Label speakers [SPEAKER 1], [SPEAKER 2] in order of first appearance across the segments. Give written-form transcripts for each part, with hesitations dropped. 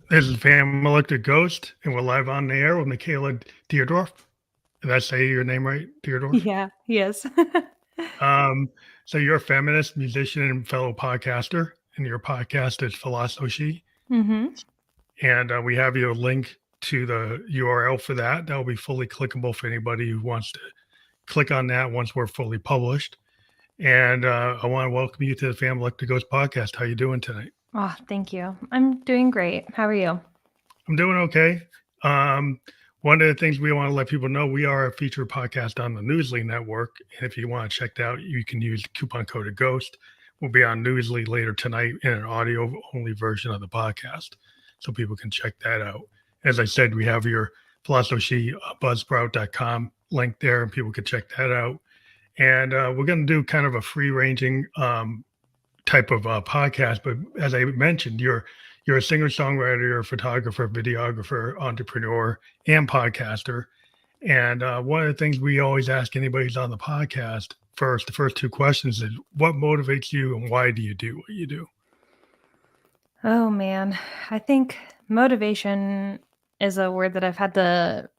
[SPEAKER 1] This is Fam Electric Ghost, and we're live on the air with Micayla Deardorff. Did I say your name right, Deardorff?
[SPEAKER 2] Yeah, yes.
[SPEAKER 1] Um, so you're a feminist, musician, and fellow podcaster, and your podcast is PHILOSOshe.
[SPEAKER 2] Mhm.
[SPEAKER 1] And we have your link to the URL for that. That will be fully clickable for anybody who wants to click on that once we're fully published. And I want to welcome you to the Fam Electric Ghost podcast. How you doing tonight?
[SPEAKER 2] Oh, thank you. I'm doing great. How are you?
[SPEAKER 1] I'm doing okay. Um, One of the things we want to let people know, we are a featured podcast on the Newsly network. And if you want to check that out, you can use the coupon code GHOST. We'll be on Newsly later tonight in an audio only version of the podcast. So people can check that out. As I said, we have your philosophy buzzsprout.com link there, and people can check that out. And we're going to do kind of a free ranging type of podcast. But as I mentioned, you're a singer songwriter, you're a photographer, videographer, entrepreneur, and podcaster. And one of the things we always ask anybody who's on the podcast first, the first two questions is, what motivates you and why do you do what you do?
[SPEAKER 2] Oh man, I think motivation is a word that I've had to,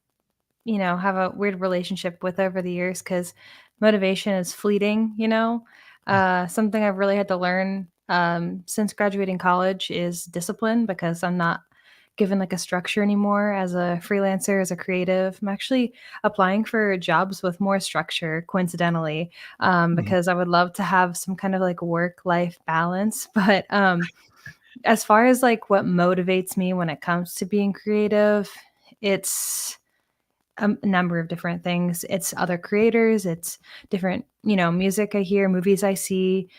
[SPEAKER 2] have a weird relationship with over the years because motivation is fleeting. Something I've really had to learn since graduating college is discipline because I'm not given like a structure anymore as a freelancer, as a creative. I'm actually applying for jobs with more structure, coincidentally,
[SPEAKER 1] Mhm.
[SPEAKER 2] because I would love to have some kind of like work life balance. But as far as like what motivates me when it comes to being creative, it's a number of different things. It's other creators, it's different, music I hear, movies I see,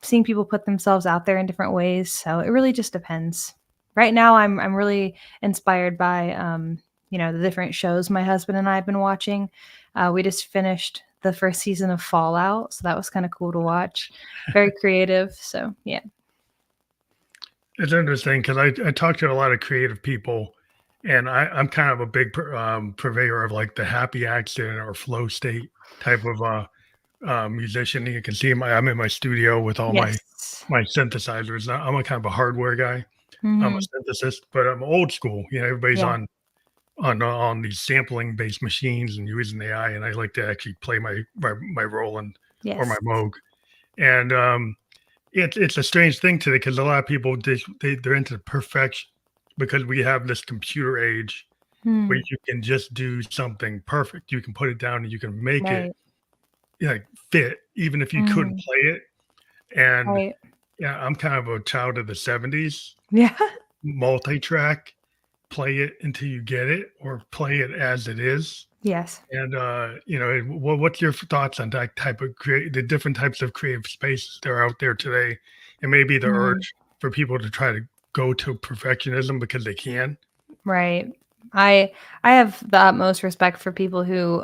[SPEAKER 2] seeing people put themselves out there in different ways. So it really just depends. Right now, I'm really inspired by, the different shows my husband and I have been watching. We just finished the first season of Fallout, so that was kind of cool to watch. Very creative. So yeah.
[SPEAKER 1] It's interesting because I talk to a lot of creative people, and I'm kind of a big purveyor of like the happy accident or flow state type of musician. You can see I'm in my studio with all
[SPEAKER 2] Yes.
[SPEAKER 1] my synthesizers. I'm a kind of a hardware guy. I'm a
[SPEAKER 2] Hmm.
[SPEAKER 1] synthesist, but I'm old school. Everybody's
[SPEAKER 2] Yeah.
[SPEAKER 1] on these sampling based machines and using AI, and I like to actually play my Roland or my
[SPEAKER 2] Yes.
[SPEAKER 1] Moog. And it's a strange thing today because a lot of people they're into perfection because we have this computer age where
[SPEAKER 2] Hmm.
[SPEAKER 1] you can just do something perfect. You can put it down and you can make it
[SPEAKER 2] Right.
[SPEAKER 1] like fit even if you couldn't
[SPEAKER 2] Hmm.
[SPEAKER 1] play it. And
[SPEAKER 2] Right.
[SPEAKER 1] yeah, I'm kind of a child of the 70s,
[SPEAKER 2] Yeah.
[SPEAKER 1] multi-track, play it until you get it or play it as it is.
[SPEAKER 2] Yes.
[SPEAKER 1] And what's your thoughts on that type of the different types of creative spaces that are out there today, and maybe the
[SPEAKER 2] Mhm.
[SPEAKER 1] urge for people to try to go to perfectionism because they can?
[SPEAKER 2] Right. I I have the utmost respect for people who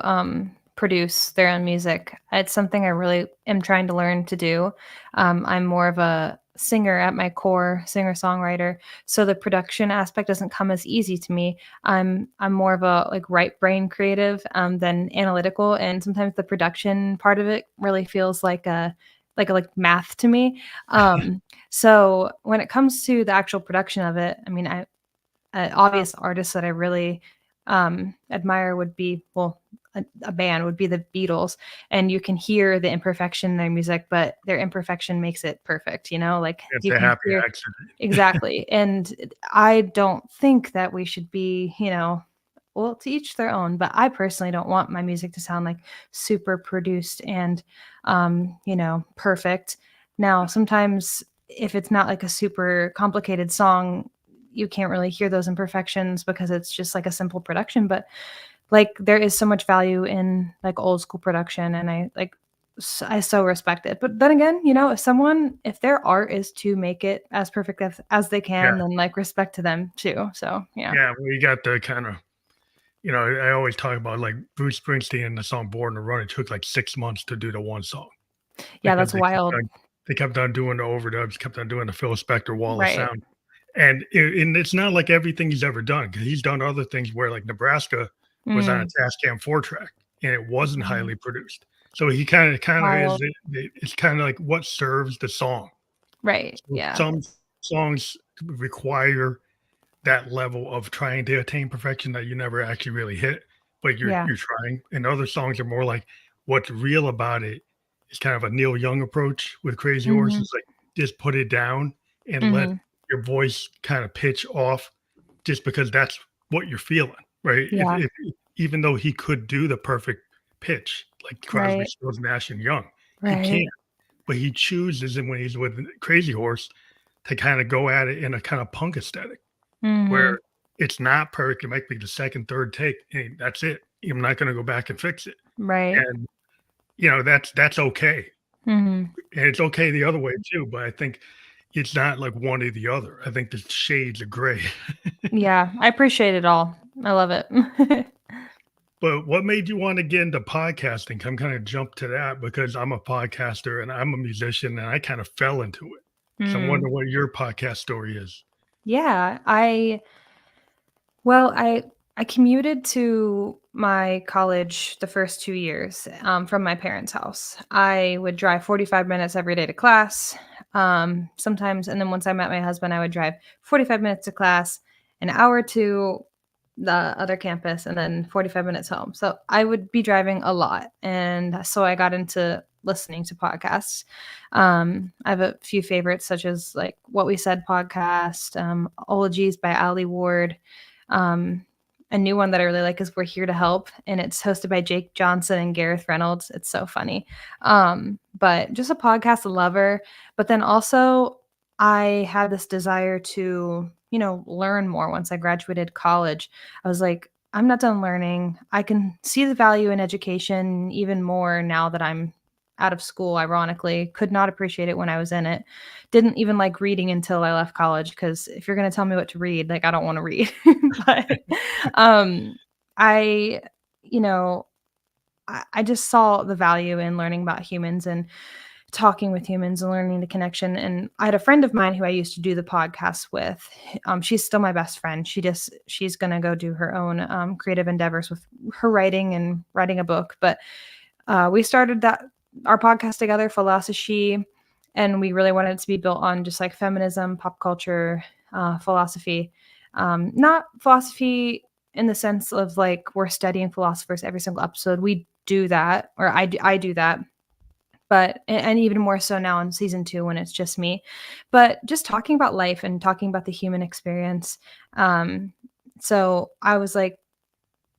[SPEAKER 2] produce their own music. It's something I really am trying to learn to do. I'm more of a singer at my core, singer-songwriter, so the production aspect doesn't come as easy to me. I'm more of a like right brain creative than analytical, and sometimes the production part of it really feels like math to me. So when it comes to the actual production of it, I mean, obvious artists that I really admire would be, well, a band would be the Beatles, and you can hear the imperfection in their music, but their imperfection makes it perfect. Like
[SPEAKER 1] It's
[SPEAKER 2] you
[SPEAKER 1] a
[SPEAKER 2] can
[SPEAKER 1] happy
[SPEAKER 2] hear
[SPEAKER 1] accident.
[SPEAKER 2] exactly. And I don't think that we should be, well, to each their own, but I personally don't want my music to sound like super produced and, perfect. Now, sometimes if it's not like a super complicated song, you can't really hear those imperfections because it's just like a simple production. But like there is so much value in like old school production, and I so respect it. But then again, if their art is to make it as perfect as they
[SPEAKER 1] Yeah,
[SPEAKER 2] can, then like respect to them too. So yeah.
[SPEAKER 1] yeah, we got the kind of I always talk about like Bruce Springsteen and the song "Born to Run." It took like 6 months to do the one song
[SPEAKER 2] Yeah,
[SPEAKER 1] because
[SPEAKER 2] that's wild.
[SPEAKER 1] they kept on doing the overdubs, kept on doing the Phil Spector wall of
[SPEAKER 2] Right.
[SPEAKER 1] sound. And it's not like everything he's ever done because he's done other things where like Nebraska was on a
[SPEAKER 2] Mm.
[SPEAKER 1] Tascam 4 track and it wasn't
[SPEAKER 2] Mhm.
[SPEAKER 1] highly produced. So he kind of is
[SPEAKER 2] Wild.
[SPEAKER 1] it's kind of like what serves the song.
[SPEAKER 2] Right.
[SPEAKER 1] So
[SPEAKER 2] Yeah.
[SPEAKER 1] some songs require that level of trying to attain perfection that you never actually really hit, but
[SPEAKER 2] Yeah.
[SPEAKER 1] you're trying. And other songs are more like what's real about it is kind of a Neil Young approach with Crazy Horse.
[SPEAKER 2] Mhm.
[SPEAKER 1] It's like just put it down and let
[SPEAKER 2] Mhm.
[SPEAKER 1] your voice kind of pitch off just because that's what you're feeling, right?
[SPEAKER 2] Yeah.
[SPEAKER 1] If even though he could do the perfect pitch like Crosby,
[SPEAKER 2] Right.
[SPEAKER 1] Stills, Nash and Young, he
[SPEAKER 2] Right.
[SPEAKER 1] can't, but he chooses, and when he's with Crazy Horse, to kind of go at it in a kind of punk aesthetic where
[SPEAKER 2] Mhm.
[SPEAKER 1] it's not perfect. It might be the second, third take, and that's it. I'm not going to go back and fix it.
[SPEAKER 2] Right.
[SPEAKER 1] And that's okay.
[SPEAKER 2] Mhm.
[SPEAKER 1] And it's okay the other way too. But I think it's not like one or the other. I think the shades of gray.
[SPEAKER 2] Yeah, I appreciate it all. I love it.
[SPEAKER 1] But what made you want to get into podcasting? I'm kind of jump to that because I'm a podcaster and I'm a musician and I kind of fell into it. So I
[SPEAKER 2] Mm.
[SPEAKER 1] wonder what your podcast story is.
[SPEAKER 2] Yeah, well, I commuted to my college the first 2 years, from my parents' house. I would drive 45 minutes every day to class, sometimes, and then once I met my husband, I would drive 45 minutes to class, an hour to the other campus, and then 45 minutes home. So I would be driving a lot, and so I got into listening to podcasts. I have a few favorites, such as like What We Said podcast, Ologies by Ali Ward. Um, a new one that I really like is We're Here to Help, and it's hosted by Jake Johnson and Gareth Reynolds. It's so funny. But just a podcast lover. But then also, I had this desire to, learn more once I graduated college. I was like, I'm not done learning. I can see the value in education even more now that I'm out of school, ironically. Could not appreciate it when I was in it. Didn't even like reading until I left college because if you're going to tell me what to read, like I don't want to read. But um I you know, I just saw the value in learning about humans and talking with humans and learning the connection. And I had a friend of mine who I used to do the podcast with. She's still my best friend. She's gonna go do her own creative endeavors with her writing and writing a book. But we started that our podcast together, PHILOSOshe, and we really wanted it to be built on just like feminism, pop culture, philosophy. Not philosophy in the sense of like we're studying philosophers every single episode. We do that, or I do that, but and even more so now in season 2 when it's just me. But just talking about life and talking about the human experience. Um, so I was like,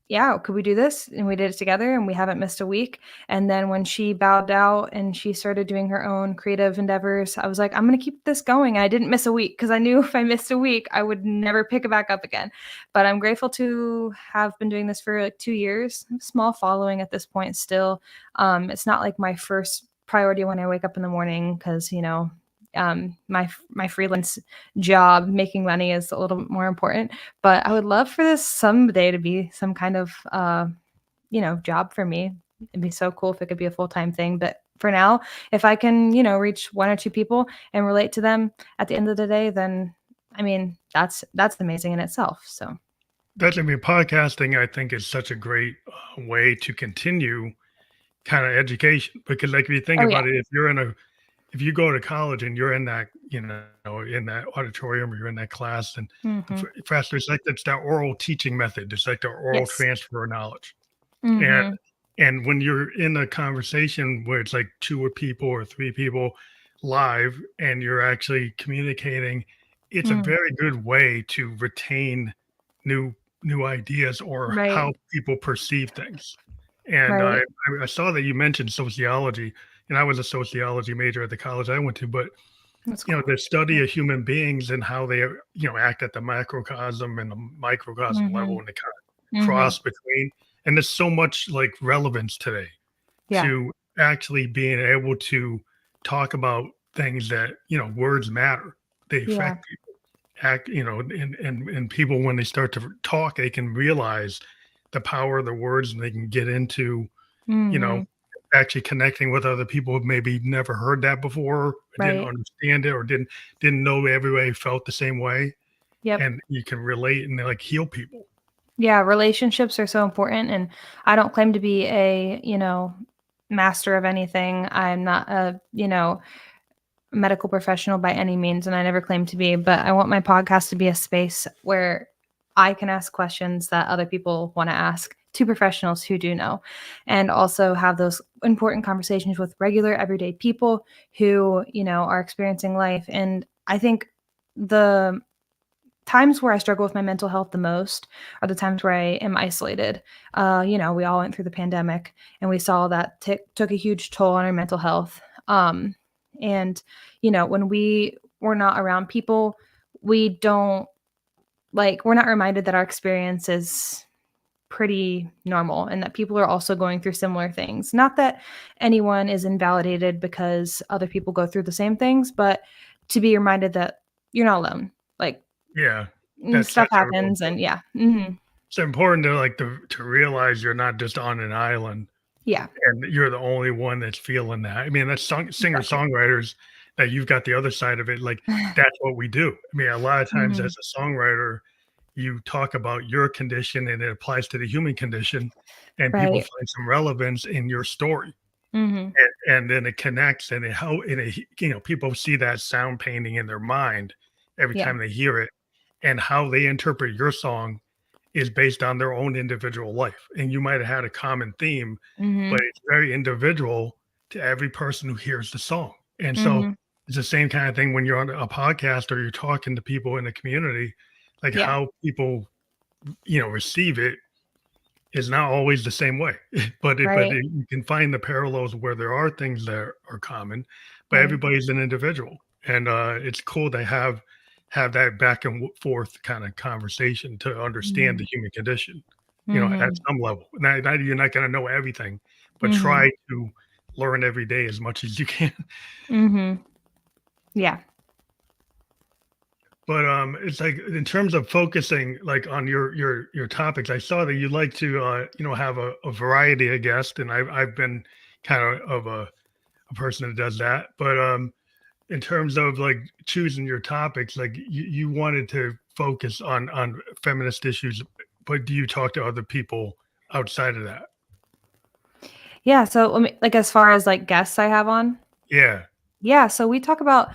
[SPEAKER 2] yeah, could we do this? And we did it together and we haven't missed a week. And then when she bowed out and she started doing her own creative endeavors, I was like, I'm going to keep this going. And I didn't miss a week because I knew if I missed a week, I would never pick it back up again. But I'm grateful to have been doing this for like 2 years. Small following at this point still. It's not like my first priority when I wake up in the morning because, my freelance job making money is a little bit more important, but I would love for this someday to be some kind of job for me. It'd be so cool if it could be a full-time thing. But for now, if I can, reach one or two people and relate to them at the end of the day, then I mean that's amazing in itself. So
[SPEAKER 1] That's, I mean, podcasting, I think, is such a great way to continue kind of education because, like, if you think
[SPEAKER 2] oh yeah.
[SPEAKER 1] about it, if you go to college and you're in that, in that auditorium or you're in that class, and the
[SPEAKER 2] Hmm.
[SPEAKER 1] professor, it's like that's that oral teaching method. It's like the oral
[SPEAKER 2] Yes.
[SPEAKER 1] transfer of knowledge. And
[SPEAKER 2] Hmm.
[SPEAKER 1] and when you're in a conversation where it's like two or people or three people live and you're actually communicating, it's a
[SPEAKER 2] Mm.
[SPEAKER 1] very good way to retain new new ideas or
[SPEAKER 2] Right.
[SPEAKER 1] how people perceive things. And
[SPEAKER 2] Right.
[SPEAKER 1] I saw that you mentioned sociology, and I was a sociology major at the college I went to, but
[SPEAKER 2] That's cool.
[SPEAKER 1] the study of human beings and how they act at the macrocosm and the microcosm level,
[SPEAKER 2] Hmm.
[SPEAKER 1] and the kind of
[SPEAKER 2] Hmm.
[SPEAKER 1] cross between. And there's so much like relevance today
[SPEAKER 2] Yeah.
[SPEAKER 1] to actually being able to talk about things that words matter. They
[SPEAKER 2] Yeah.
[SPEAKER 1] affect people. Act, and people, when they start to talk, they can realize the power of the words, and they can get into you know,
[SPEAKER 2] Hmm.
[SPEAKER 1] actually connecting with other people who maybe never heard that before, or didn't
[SPEAKER 2] Right.
[SPEAKER 1] understand it, or didn't know everybody felt the same way,
[SPEAKER 2] Yep.
[SPEAKER 1] and you can relate and like heal people.
[SPEAKER 2] Yeah, relationships are so important, and I don't claim to be a, master of anything. I'm not a, a medical professional by any means, and I never claimed to be, but I want my podcast to be a space where I can ask questions that other people want to ask to professionals who do know, and also have those important conversations with regular everyday people who, are experiencing life. And I think the times where I struggle with my mental health the most are the times where I am isolated. We all went through the pandemic and we saw that took a huge toll on our mental health. And, when we were not around people, we don't we're not reminded that our experience is pretty normal and that people are also going through similar things. Not that anyone is invalidated because other people go through the same things, but to be reminded that you're not alone. Like,
[SPEAKER 1] Yeah,
[SPEAKER 2] stuff
[SPEAKER 1] that's a real
[SPEAKER 2] happens, and yeah. Mhm.
[SPEAKER 1] it's important to to realize you're not just on an island
[SPEAKER 2] Yeah,
[SPEAKER 1] and you're the only one that's feeling that. I mean, that's singer
[SPEAKER 2] exactly.
[SPEAKER 1] songwriters that you've got the other side of it. Like that's what we do. I mean, a lot of times
[SPEAKER 2] Mhm.
[SPEAKER 1] as a songwriter, you talk about your condition and it applies to the human condition, and people
[SPEAKER 2] Right.
[SPEAKER 1] find some relevance in your story.
[SPEAKER 2] Mhm.
[SPEAKER 1] And then it connects and people see that sound painting in their mind every
[SPEAKER 2] Yeah.
[SPEAKER 1] time they hear it, and how they interpret your song is based on their own individual life. And you might have had a common theme, but
[SPEAKER 2] Mhm.
[SPEAKER 1] it's very individual to every person who hears the song. And so
[SPEAKER 2] Mhm.
[SPEAKER 1] it's the same kind of thing when you're on a podcast or you're talking to people in the community, like
[SPEAKER 2] Yeah.
[SPEAKER 1] how people, receive it is not always the same way.
[SPEAKER 2] Right.
[SPEAKER 1] You can find the parallels where there are things that are common, but
[SPEAKER 2] Right.
[SPEAKER 1] everybody's an individual. And it's cool to have that back and forth kind of conversation to understand
[SPEAKER 2] Mhm.
[SPEAKER 1] the human condition, at
[SPEAKER 2] Mhm.
[SPEAKER 1] some level. Not you're not going to know everything, but
[SPEAKER 2] Mhm.
[SPEAKER 1] try to learn every day as much as you can.
[SPEAKER 2] Mhm. Yeah.
[SPEAKER 1] But it's like in terms of focusing like on your topics, I saw that you like to have a variety of guests, and I've been kind of a person that does that. But in terms of like choosing your topics, like you wanted to focus on feminist issues, but do you talk to other people outside of that?
[SPEAKER 2] Yeah, so let me as far as, guests I have on?
[SPEAKER 1] Yeah.
[SPEAKER 2] Yeah, so we talk about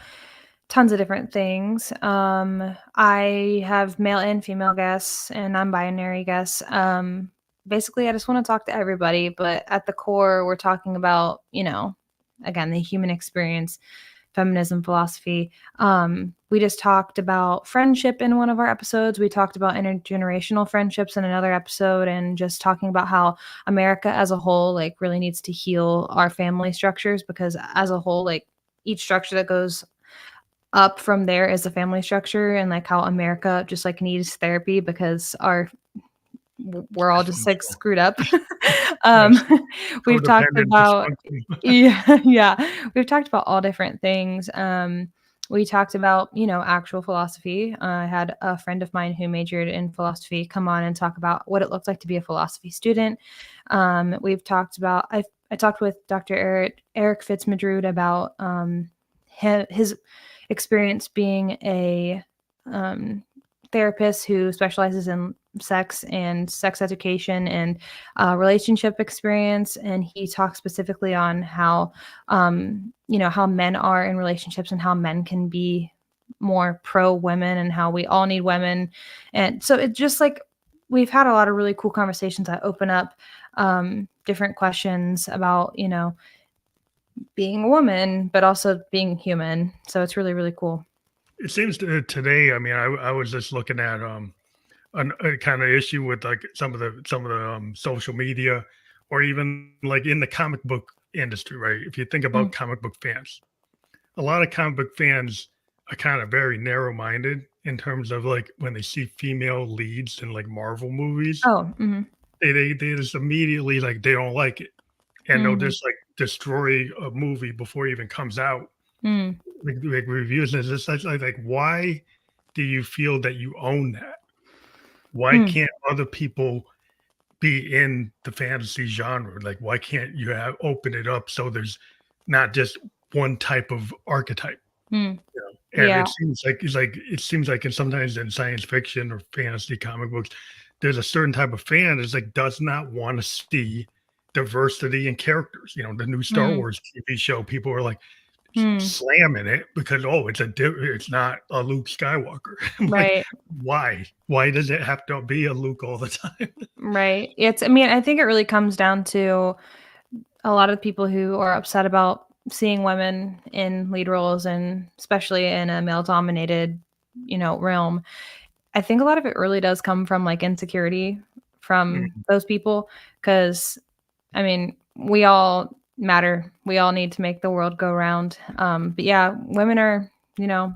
[SPEAKER 2] tons of different things. I have male and female guests, and non-binary guests. Basically, I just want to talk to everybody, but at the core, we're talking about, again, the human experience, feminism, philosophy. We just talked about friendship in one of our episodes. We talked about intergenerational friendships in another episode, and just talking about how America as a whole, really needs to heal our family structures, because as a whole, each structure that goes up from there is a family structure, and how America just needs therapy because we're all
[SPEAKER 1] That's
[SPEAKER 2] just
[SPEAKER 1] wonderful.
[SPEAKER 2] screwed up.
[SPEAKER 1] Yes.
[SPEAKER 2] um, we've talked
[SPEAKER 1] Codependent
[SPEAKER 2] about
[SPEAKER 1] dysfunction.
[SPEAKER 2] yeah, yeah, we've talked about all different things. We talked about actual philosophy. I had a friend of mine who majored in philosophy come on and talk about what it looked like to be a philosophy student. We've talked about I talked with Dr. Eric Fitzmadrud about his experience being a um, therapist who specializes in sex and sex education and relationship experience. And he talks specifically on how, how men are in relationships and how men can be more pro women and how we all need women. And so it just we've had a lot of really cool conversations that open up different questions about, being a woman, but also being human. So it's really, really cool.
[SPEAKER 1] It seems today. I mean, I was just looking at a kind of issue with like some of the social media, or even like in the comic book industry, right? If you think
[SPEAKER 2] Mm.
[SPEAKER 1] about comic book fans, a lot of comic book fans are kind of very narrow minded in terms of like when they see female leads in like Marvel movies,
[SPEAKER 2] Oh, mhm,
[SPEAKER 1] they just immediately like they don't like it, and they'll
[SPEAKER 2] mhm,
[SPEAKER 1] just like destroy a movie before it even comes out.
[SPEAKER 2] mm,
[SPEAKER 1] Like reviews, and it's just like why do you feel that you own that? Why
[SPEAKER 2] mm,
[SPEAKER 1] can't other people be in the fantasy genre? Like, why can't you have open it up so there's not just one type of archetype?
[SPEAKER 2] mm.
[SPEAKER 1] And
[SPEAKER 2] Yeah,
[SPEAKER 1] it seems like in sometimes in science fiction or fantasy comic books, there's a certain type of fan that's like does not want to see diversity in characters. The new Star
[SPEAKER 2] mm,
[SPEAKER 1] Wars TV show, people are like,
[SPEAKER 2] Hmm.
[SPEAKER 1] slamming it because it's not a Luke Skywalker. I'm like,
[SPEAKER 2] Right.
[SPEAKER 1] why does it have to be a Luke all the time?
[SPEAKER 2] Right. I mean, I think it really comes down to a lot of people who are upset about seeing women in lead roles, and especially in a male dominated, realm. I think a lot of it really does come from like insecurity from
[SPEAKER 1] Mm,
[SPEAKER 2] those people. Cause I mean, we all matter. We all need to make the world go round. But yeah, women are, you know,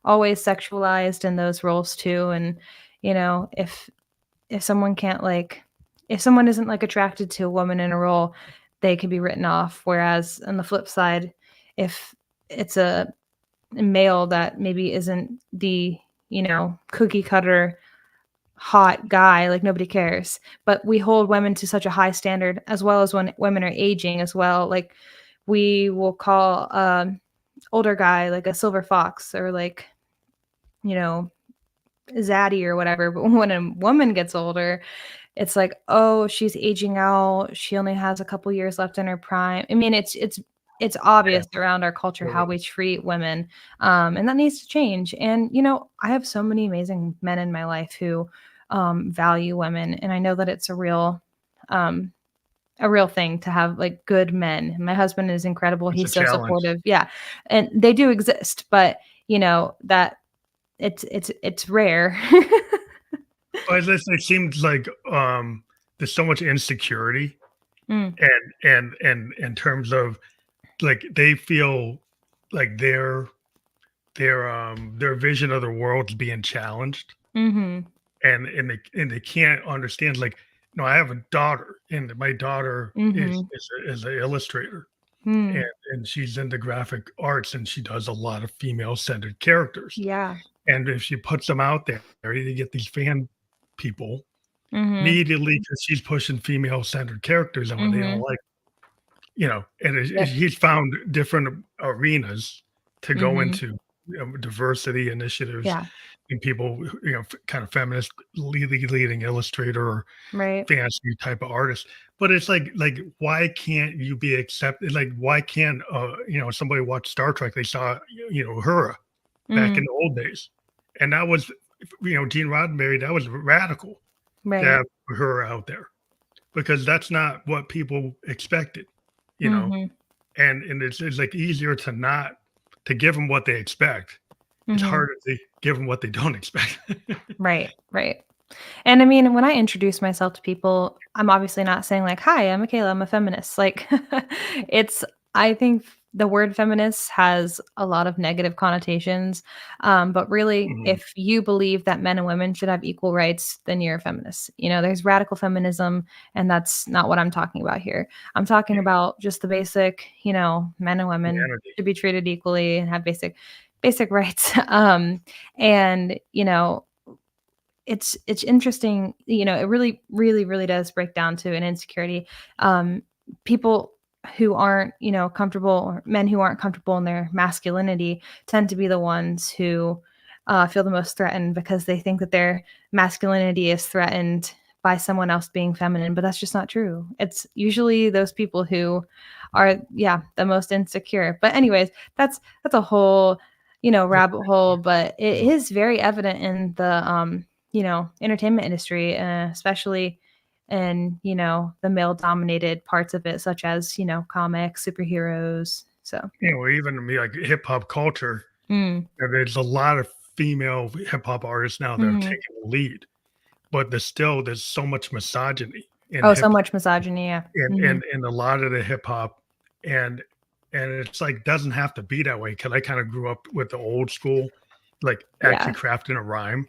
[SPEAKER 2] always sexualized in those roles too. And, if someone can't like if someone isn't like attracted to a woman in a role, they can be written off. Whereas on the flip side, if it's a male that maybe isn't the, cookie cutter hot guy, like nobody cares. But we hold women to such a high standard, as well as when women are aging as well. Like we will call older guy like a silver fox, or like, you know, zaddy or whatever. But when a woman gets older, it's like, oh, she's aging out. She only has a couple years left in her prime. I mean, it's
[SPEAKER 1] yeah,
[SPEAKER 2] obvious around our culture how
[SPEAKER 1] totally.
[SPEAKER 2] we treat women, and that needs to change. And I have so many amazing men in my life who value women, and I know that it's um, a real thing to have like good men. My husband is incredible.
[SPEAKER 1] It's a
[SPEAKER 2] He's so
[SPEAKER 1] challenge.
[SPEAKER 2] supportive. Yeah, and they do exist, but that it's rare.
[SPEAKER 1] But it seems like there's so much insecurity,
[SPEAKER 2] Mm,
[SPEAKER 1] and in terms of like they feel like their vision of the world's being challenged,
[SPEAKER 2] mhm,
[SPEAKER 1] and they can't understand, like, I have a daughter, and my daughter is
[SPEAKER 2] mhm,
[SPEAKER 1] is an illustrator, and
[SPEAKER 2] mm,
[SPEAKER 1] and she's into graphic arts, and she does a lot of female-centered characters,
[SPEAKER 2] yeah,
[SPEAKER 1] and if she puts them out there, you get these fan people
[SPEAKER 2] mhm,
[SPEAKER 1] immediately because she's pushing female-centered characters, and when they don't
[SPEAKER 2] mhm,
[SPEAKER 1] like, and
[SPEAKER 2] yep,
[SPEAKER 1] he's found different arenas to go
[SPEAKER 2] mhm,
[SPEAKER 1] into, diversity initiatives,
[SPEAKER 2] yeah,
[SPEAKER 1] and people, kind of feminist leading illustrator or
[SPEAKER 2] right,
[SPEAKER 1] fancy type of artist. But it's like why can't you be accepted? Like why can't somebody watch Star Trek? They saw Uhura back in
[SPEAKER 2] mm,
[SPEAKER 1] the old days, and that was Gene Roddenberry. That was radical to
[SPEAKER 2] right,
[SPEAKER 1] have Uhura out there because that's not what people expected, you know.
[SPEAKER 2] mhm,
[SPEAKER 1] And it's like easier to not to give them what they expect. It's
[SPEAKER 2] mhm,
[SPEAKER 1] harder to give them what they don't expect.
[SPEAKER 2] right, right. And I mean, when I introduce myself to people, I'm obviously not saying like, "Hi, I'm Micayla, I'm a feminist." Like, it's I think the word feminist has a lot of negative connotations, but really,
[SPEAKER 1] Mhm.
[SPEAKER 2] if you believe that men and women should have equal rights, then you're a feminist. There's radical feminism, and that's not what I'm talking about here. I'm talking
[SPEAKER 1] Yeah,
[SPEAKER 2] about just the basic, men and women
[SPEAKER 1] humanity.
[SPEAKER 2] should be treated equally and have basic rights. And it's interesting, it really, really, really does break down to an insecurity. People who aren't, comfortable, or men who aren't comfortable in their masculinity, tend to be the ones who feel the most threatened, because they think that their masculinity is threatened by someone else being feminine, but that's just not true. It's usually those people who are, yeah, the most insecure. But anyways, that's a whole, rabbit hole, but it is very evident in the entertainment industry, especially in, the male dominated parts of it, such as, comics, superheroes. So, yeah.
[SPEAKER 1] Even to me, like hip hop culture,
[SPEAKER 2] Mm.
[SPEAKER 1] there's a lot of female hip hop artists now that are
[SPEAKER 2] Mhm.
[SPEAKER 1] taking the lead, but there's so much misogyny in
[SPEAKER 2] Oh, so
[SPEAKER 1] hip
[SPEAKER 2] much misogyny, yeah.
[SPEAKER 1] and
[SPEAKER 2] Mhm.
[SPEAKER 1] and and a lot of the hip hop, and it's like doesn't have to be that way because I kind of grew up with the old school, like actually
[SPEAKER 2] Yeah.
[SPEAKER 1] crafting a rhyme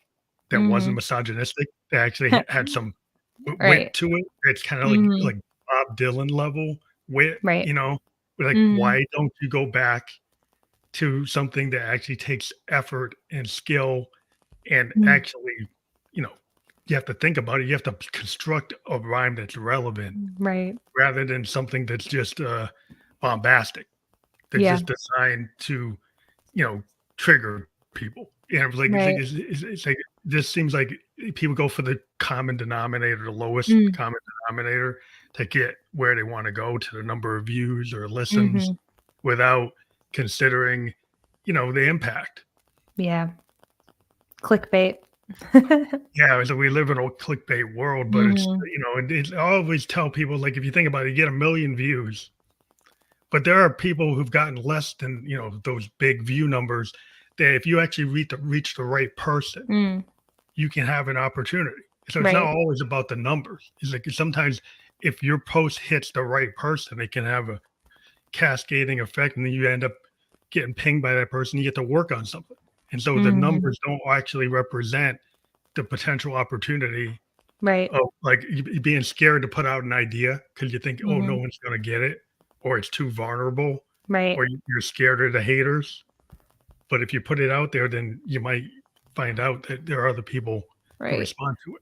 [SPEAKER 1] that wasn't
[SPEAKER 2] Mhm.
[SPEAKER 1] misogynistic, that actually had some wit
[SPEAKER 2] Right.
[SPEAKER 1] to it. It's kind of
[SPEAKER 2] Mhm.
[SPEAKER 1] like Bob Dylan level wit,
[SPEAKER 2] Right.
[SPEAKER 1] like
[SPEAKER 2] Mhm.
[SPEAKER 1] why don't you go back to something that actually takes effort and skill and
[SPEAKER 2] Mhm.
[SPEAKER 1] actually, you know, you have to think about it. You have to construct a rhyme that's relevant
[SPEAKER 2] Right.
[SPEAKER 1] rather than something that's just bombastic, that's
[SPEAKER 2] Yeah.
[SPEAKER 1] just designed to, you know, trigger people. And it was like,
[SPEAKER 2] Right.
[SPEAKER 1] it's like, this seems like people go for the common denominator, the lowest
[SPEAKER 2] Mm.
[SPEAKER 1] common denominator to get where they want to go to the number of views or listens
[SPEAKER 2] Mhm.
[SPEAKER 1] without considering, the impact.
[SPEAKER 2] Yeah. Clickbait.
[SPEAKER 1] Yeah, so we live in a clickbait world, but it's,
[SPEAKER 2] Mhm.
[SPEAKER 1] I always tell people, like, if you think about it, you get 1,000,000 views, but there are people who've gotten less than, those big view numbers, that if you actually reach the right person,
[SPEAKER 2] Mm.
[SPEAKER 1] you can have an opportunity. So it's not
[SPEAKER 2] Right.
[SPEAKER 1] always about the numbers. It's like sometimes if your post hits the right person, it can have a cascading effect, and then you end up getting pinged by that person. You get to work on something. And so the
[SPEAKER 2] Mhm.
[SPEAKER 1] numbers don't actually represent the potential opportunity
[SPEAKER 2] Right.
[SPEAKER 1] of, like, you being scared to put out an idea because you think, oh, no
[SPEAKER 2] Mhm.
[SPEAKER 1] one's going to get it, or it's too vulnerable,
[SPEAKER 2] Right.
[SPEAKER 1] or you're scared of the haters. But if you put it out there, then you might find out that there are other people who
[SPEAKER 2] Right.
[SPEAKER 1] respond to it.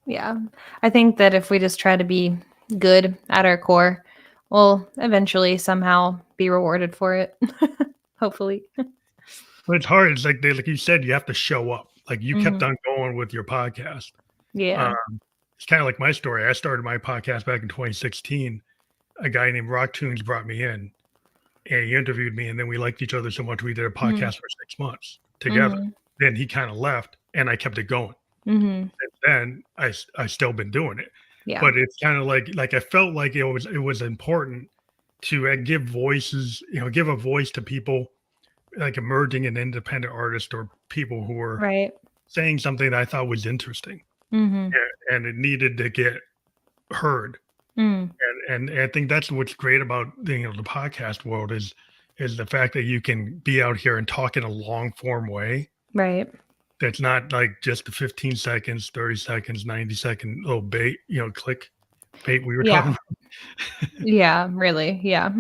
[SPEAKER 2] Yeah. I think that if we just try to be good at our core, we'll eventually somehow be rewarded for it. Hopefully.
[SPEAKER 1] But it's hard. It's like you said, you have to show up. Like, you kept
[SPEAKER 2] Mhm.
[SPEAKER 1] on going with your podcast.
[SPEAKER 2] Yeah.
[SPEAKER 1] Um, it's kind of like my story. I started my podcast back in 2016. A guy named Rock Tunes brought me in, and he interviewed me, and then we liked each other so much we did a
[SPEAKER 2] Mhm.
[SPEAKER 1] podcast for 6 months together.
[SPEAKER 2] Mhm.
[SPEAKER 1] Then he kind of left, and I kept it going.
[SPEAKER 2] Mhm.
[SPEAKER 1] And then I still been doing it,
[SPEAKER 2] Yeah.
[SPEAKER 1] but it's kind of like I felt like it was important to give voices, give a voice to people like emerging and independent artists, or people who were
[SPEAKER 2] Right.
[SPEAKER 1] saying something that I thought was interesting,
[SPEAKER 2] Mhm.
[SPEAKER 1] and it needed to get heard.
[SPEAKER 2] Mm.
[SPEAKER 1] And I think that's what's great about the podcast world is the fact that you can be out here and talk in a long form way.
[SPEAKER 2] Right.
[SPEAKER 1] That's not like just the 15 seconds, 30 seconds, 90-second little bait, click bait we were
[SPEAKER 2] Yeah.
[SPEAKER 1] talking about.
[SPEAKER 2] Yeah, really. Yeah.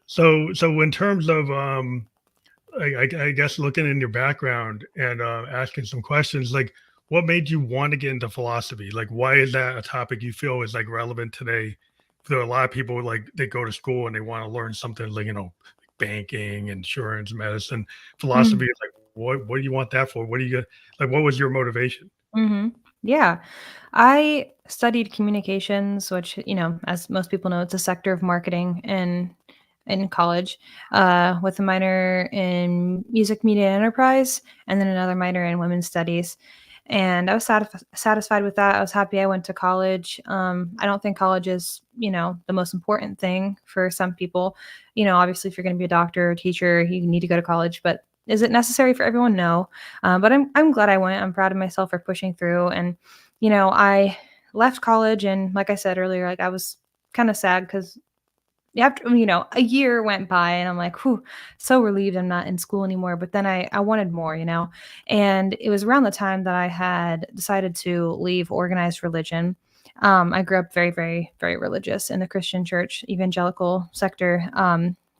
[SPEAKER 1] So in terms of I guess looking in your background and asking some questions, like, what made you want to get into philosophy? Like, why is that a topic you feel is like relevant today? There are a lot of people, like, they go to school and they want to learn something like, banking, insurance, medicine. Philosophy
[SPEAKER 2] Mm.
[SPEAKER 1] is like, what do you want that for? What do you like? What was your motivation?
[SPEAKER 2] Mhm. Yeah. I studied communications, which, as most people know, it's a sector of marketing in college, with a minor in music media and enterprise, and then another minor in women's studies. And I was satisfied with that. I was happy I went to college. I don't think college is, the most important thing for some people. Obviously, if you're going to be a doctor or teacher, you need to go to college. But is it necessary for everyone? No. But I'm glad I went. I'm proud of myself for pushing through. And I left college, and like I said earlier, like I was kind of sad because after a year went by, and I'm like, whew, so relieved I'm not in school anymore. But then I wanted more, and it was around the time that I had decided to leave organized religion. I grew up very, very, very religious in the Christian church, evangelical sector.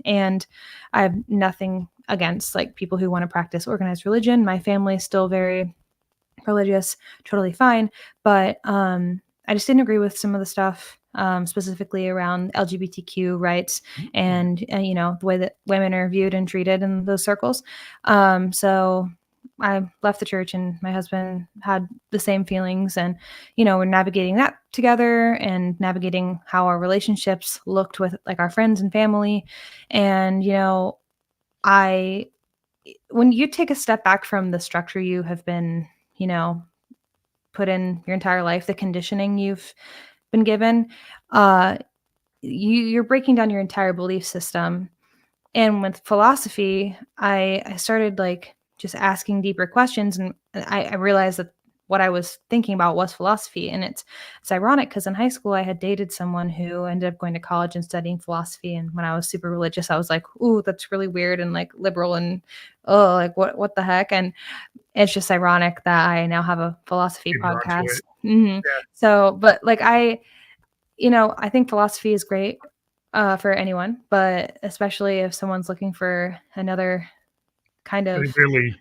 [SPEAKER 2] And I have nothing against like people who want to practice organized religion. My family is still very religious, totally fine. But I just didn't agree with some of the stuff, specifically around LGBTQ rights
[SPEAKER 1] Mhm.
[SPEAKER 2] and, the way that women are viewed and treated in those circles. So I left the church, and my husband had the same feelings. And, we're navigating that together and navigating how our relationships looked with like our friends and family. And, I, when you take a step back from the structure you have been, you know, put in your entire life, the conditioning you've been given, uh, you're breaking down your entire belief system. And with philosophy, I started like just asking deeper questions, and I realized that what I was thinking about was philosophy. And it's ironic because in high school I had dated someone who ended up going to college and studying philosophy. And when I was super religious, I was like, "Ooh, that's really weird and like liberal and oh, like what the heck?" And it's just ironic that I now have a philosophy
[SPEAKER 1] You're drawn to
[SPEAKER 2] podcast.
[SPEAKER 1] it.
[SPEAKER 2] Mhm.
[SPEAKER 1] Yeah.
[SPEAKER 2] So, but like I think philosophy is great for anyone, but especially if someone's looking for another kind
[SPEAKER 1] But
[SPEAKER 2] of
[SPEAKER 1] it really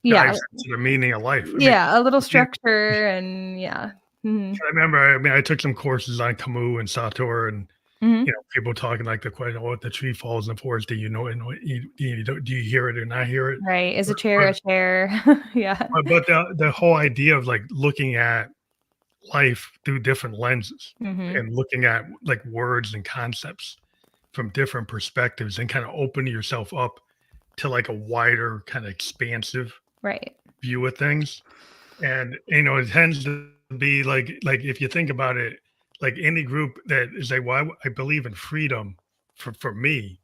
[SPEAKER 2] yeah,
[SPEAKER 1] dives into the meaning of life. I mean,
[SPEAKER 2] yeah, a little
[SPEAKER 1] yeah,
[SPEAKER 2] structure and yeah. Mhm.
[SPEAKER 1] I remember, I mean, I took some courses on Camus and Sartre, and
[SPEAKER 2] Mhm.
[SPEAKER 1] people talking like the question, "Oh, if the tree falls in the forest, do you know it? Do you hear it or not hear it?"
[SPEAKER 2] Right, is
[SPEAKER 1] But
[SPEAKER 2] a chair
[SPEAKER 1] but
[SPEAKER 2] a chair? Yeah.
[SPEAKER 1] but the whole idea of like looking at life through different lenses
[SPEAKER 2] Mhm.
[SPEAKER 1] and looking at like words and concepts from different perspectives and kind of open yourself up to like a wider kind of expansive
[SPEAKER 2] Right.
[SPEAKER 1] view of things. And it tends to be like if you think about it, like any group that is like, well, I believe in freedom for me,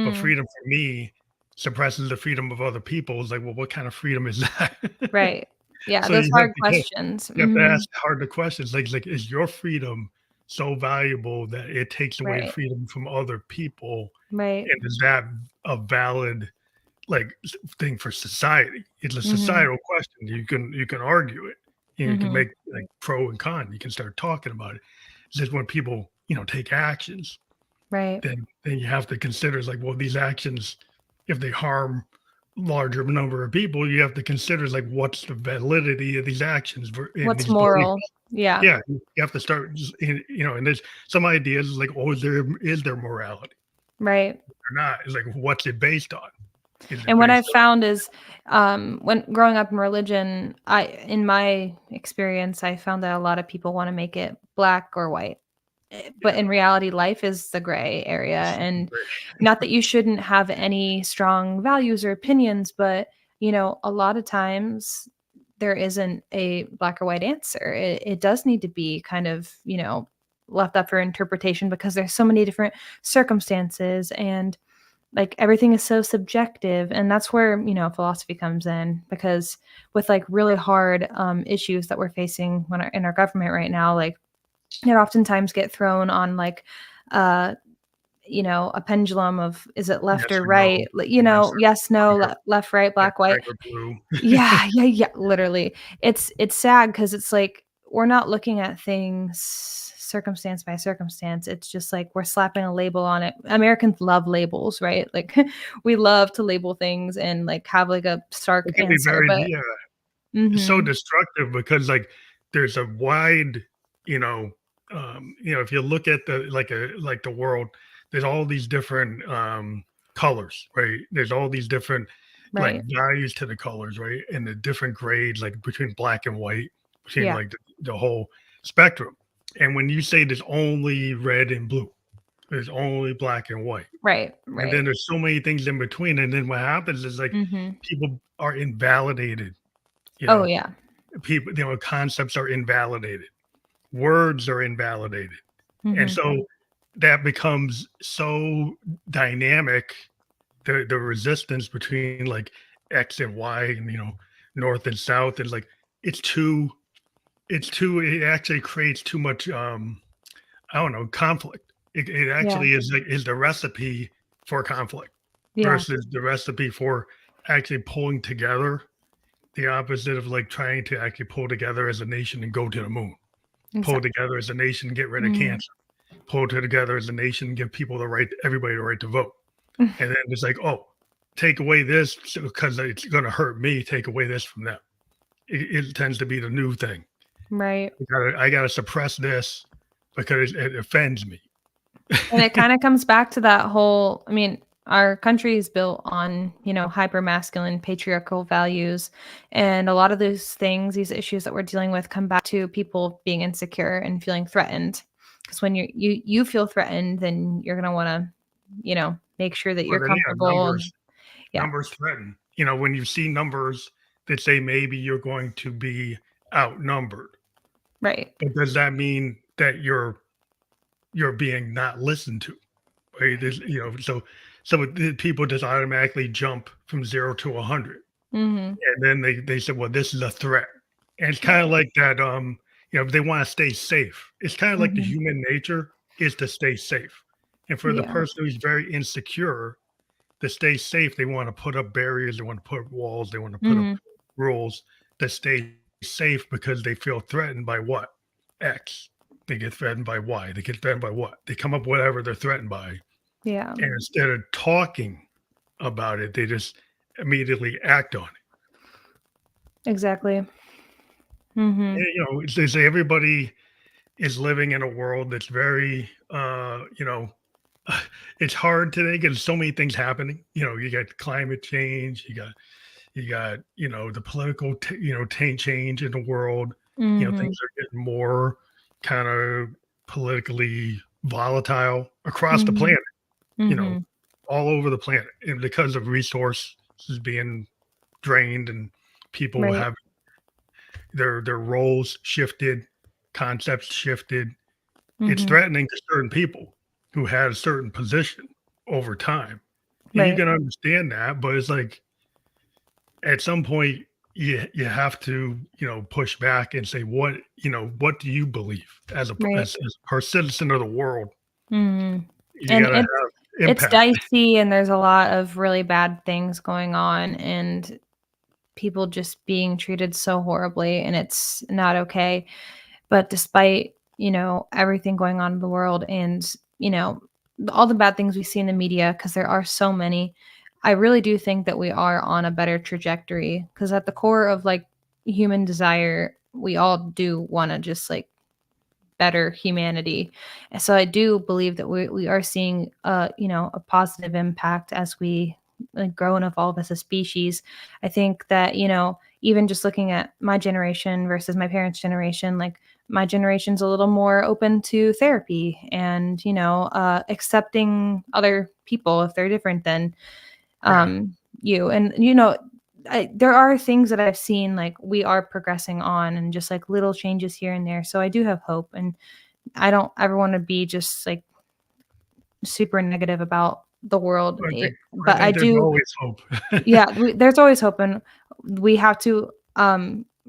[SPEAKER 1] but
[SPEAKER 2] Mm,
[SPEAKER 1] freedom for me suppresses the freedom of other people. It's like, well, what kind of freedom is that?
[SPEAKER 2] right. Yeah,
[SPEAKER 1] So
[SPEAKER 2] those
[SPEAKER 1] you have
[SPEAKER 2] hard
[SPEAKER 1] to
[SPEAKER 2] questions.
[SPEAKER 1] you have to
[SPEAKER 2] Mhm.
[SPEAKER 1] ask harder questions. Like, is your freedom so valuable that it takes away
[SPEAKER 2] Right.
[SPEAKER 1] freedom from other people?
[SPEAKER 2] Right.
[SPEAKER 1] And is that a valid like thing for society? It's a
[SPEAKER 2] Mhm.
[SPEAKER 1] societal question. You can argue it. You can
[SPEAKER 2] Mhm.
[SPEAKER 1] make like pro and con. You can start talking about it. It's just when people take actions,
[SPEAKER 2] Right.
[SPEAKER 1] then you have to consider it's like, well, these actions, if they harm larger number of people, you have to consider like what's the validity of these actions in
[SPEAKER 2] What's
[SPEAKER 1] these beliefs.
[SPEAKER 2] moral? Yeah.
[SPEAKER 1] Yeah, you have to start, and there's some ideas like, oh, is there morality
[SPEAKER 2] Right.
[SPEAKER 1] or not? It's like, what's it based on? Is it
[SPEAKER 2] And what
[SPEAKER 1] based
[SPEAKER 2] I've found is, when growing up in religion, in my experience, I found that a lot of people want to make it black or white. But
[SPEAKER 1] Yeah,
[SPEAKER 2] in reality, life is the gray area. And
[SPEAKER 1] right.
[SPEAKER 2] not that you shouldn't have any strong values or opinions, but, a lot of times there isn't a black or white answer. It does need to be kind of, left up for interpretation because there's so many different circumstances and like everything is so subjective, and that's where philosophy comes in, because with like really hard issues that we're facing in our government right now, like it oftentimes get thrown on like uh a pendulum of, is it left
[SPEAKER 1] Yes
[SPEAKER 2] or
[SPEAKER 1] or no,
[SPEAKER 2] right,
[SPEAKER 1] yes or
[SPEAKER 2] yes, no,
[SPEAKER 1] red or
[SPEAKER 2] left, right,
[SPEAKER 1] yeah,
[SPEAKER 2] black, white.
[SPEAKER 1] red or blue.
[SPEAKER 2] Yeah, yeah, yeah, literally. It's sad because it's like we're not looking at things circumstance by circumstance. It's just like we're slapping a label on it. Americans love labels, right? Like we love to label things and like have like a stark
[SPEAKER 1] It can be
[SPEAKER 2] answer,
[SPEAKER 1] very,
[SPEAKER 2] but
[SPEAKER 1] yeah, it's so
[SPEAKER 2] mhm,
[SPEAKER 1] destructive because like there's a wide, you know, if you look at the world, there's all these different colors, right? There's all these different like
[SPEAKER 2] right.
[SPEAKER 1] values to the colors, right? And the different grades, like between black and white, between
[SPEAKER 2] Yeah,
[SPEAKER 1] like the whole spectrum. And when you say there's only red and blue, there's only black and white.
[SPEAKER 2] right,
[SPEAKER 1] And
[SPEAKER 2] right.
[SPEAKER 1] then there's so many things in between. And then what happens is like
[SPEAKER 2] Mhm.
[SPEAKER 1] people are invalidated, you
[SPEAKER 2] Oh,
[SPEAKER 1] know,
[SPEAKER 2] yeah.
[SPEAKER 1] people, concepts are invalidated, words are invalidated. And
[SPEAKER 2] Mhm.
[SPEAKER 1] so that becomes so dynamic, the resistance between like X and Y and north and south, and like it's too it actually creates too much I don't know, conflict. It
[SPEAKER 2] Yeah,
[SPEAKER 1] actually is the recipe for conflict
[SPEAKER 2] yeah,
[SPEAKER 1] versus the recipe for actually pulling together, the opposite of like trying to actually pull together as a nation and go to the moon. Pull
[SPEAKER 2] exactly.
[SPEAKER 1] together as a nation, get rid of
[SPEAKER 2] Mhm.
[SPEAKER 1] cancer. Pull together as a nation, give people everybody the right to vote. And then it's like, oh, take away this because it's going to hurt me. Take away this from them. It tends to be the new thing.
[SPEAKER 2] Right.
[SPEAKER 1] I gotta suppress this because it offends me.
[SPEAKER 2] And it kinda comes back to that whole, I mean, our country is built on, hyper masculine patriarchal values, and a lot of those things, these issues that we're dealing with come back to people being insecure and feeling threatened. Because when you feel threatened, then you're gonna wanna, make sure that
[SPEAKER 1] Well,
[SPEAKER 2] you're
[SPEAKER 1] then, yeah,
[SPEAKER 2] comfortable and
[SPEAKER 1] numbers
[SPEAKER 2] yeah,
[SPEAKER 1] threaten. When you see numbers that say maybe you're going to be outnumbered,
[SPEAKER 2] right.
[SPEAKER 1] but does that mean that you're being not listened to? Right? People just automatically jump from 0 to 100.
[SPEAKER 2] Mhm.
[SPEAKER 1] And then they said, "Well, this is a threat." And it's kinda
[SPEAKER 2] Right.
[SPEAKER 1] like that, they wanna stay safe. It's kinda like the
[SPEAKER 2] Mhm.
[SPEAKER 1] human nature is to stay safe. And for the
[SPEAKER 2] Yeah.
[SPEAKER 1] person who's very insecure, to stay safe, they wanna put up barriers, they wanna put up walls, they wanna put up
[SPEAKER 2] Mhm.
[SPEAKER 1] rules to stay safe because they feel threatened by what? X. They get threatened by Y. They get threatened by what? They come up with whatever they're threatened by.
[SPEAKER 2] Yeah.
[SPEAKER 1] And instead of talking about it, they just immediately act on it.
[SPEAKER 2] Exactly. Mhm.
[SPEAKER 1] And, they say everybody is living in a world that's very, it's hard today because so many things happening. You got climate change, you got the political, change in the world. Things
[SPEAKER 2] Mhm.
[SPEAKER 1] are getting more kind of politically volatile across the
[SPEAKER 2] Mhm.
[SPEAKER 1] planet. you know,
[SPEAKER 2] Mhm.
[SPEAKER 1] all over the planet, and because of resources being drained and people
[SPEAKER 2] Right.
[SPEAKER 1] have their roles shifted, concepts shifted. It's
[SPEAKER 2] Mhm.
[SPEAKER 1] threatening to certain people who had a certain position over time. And you
[SPEAKER 2] Right.
[SPEAKER 1] can understand that, but it's like at some point you have to, push back and say, what do you believe as a
[SPEAKER 2] Right.
[SPEAKER 1] as a citizen of the world?
[SPEAKER 2] Mhm.
[SPEAKER 1] You
[SPEAKER 2] And
[SPEAKER 1] gotta have
[SPEAKER 2] it's
[SPEAKER 1] impact.
[SPEAKER 2] dicey and there's a lot of really bad things going on and people just being treated so horribly and it's not okay. But despite, everything going on in the world and, all the bad things we see in the media, because there are so many, I really do think that we are on a better trajectory. Because at the core of like human desire, we all do want to just like better humanity. And so I do believe that we are seeing a positive impact as we like, grow and evolve as a species. I think that, even just looking at my generation versus my parents' generation, like my generation's a little more open to therapy and, accepting other people if they're different than
[SPEAKER 1] Yeah.
[SPEAKER 2] you. And, there are things that I've seen like we are progressing on and just like little changes here and there. So I do have hope. And I don't ever want to be just like super negative about the world.
[SPEAKER 1] I think I
[SPEAKER 2] But I
[SPEAKER 1] think there's
[SPEAKER 2] do,
[SPEAKER 1] always hope.
[SPEAKER 2] yeah, there's always hope. And we have to,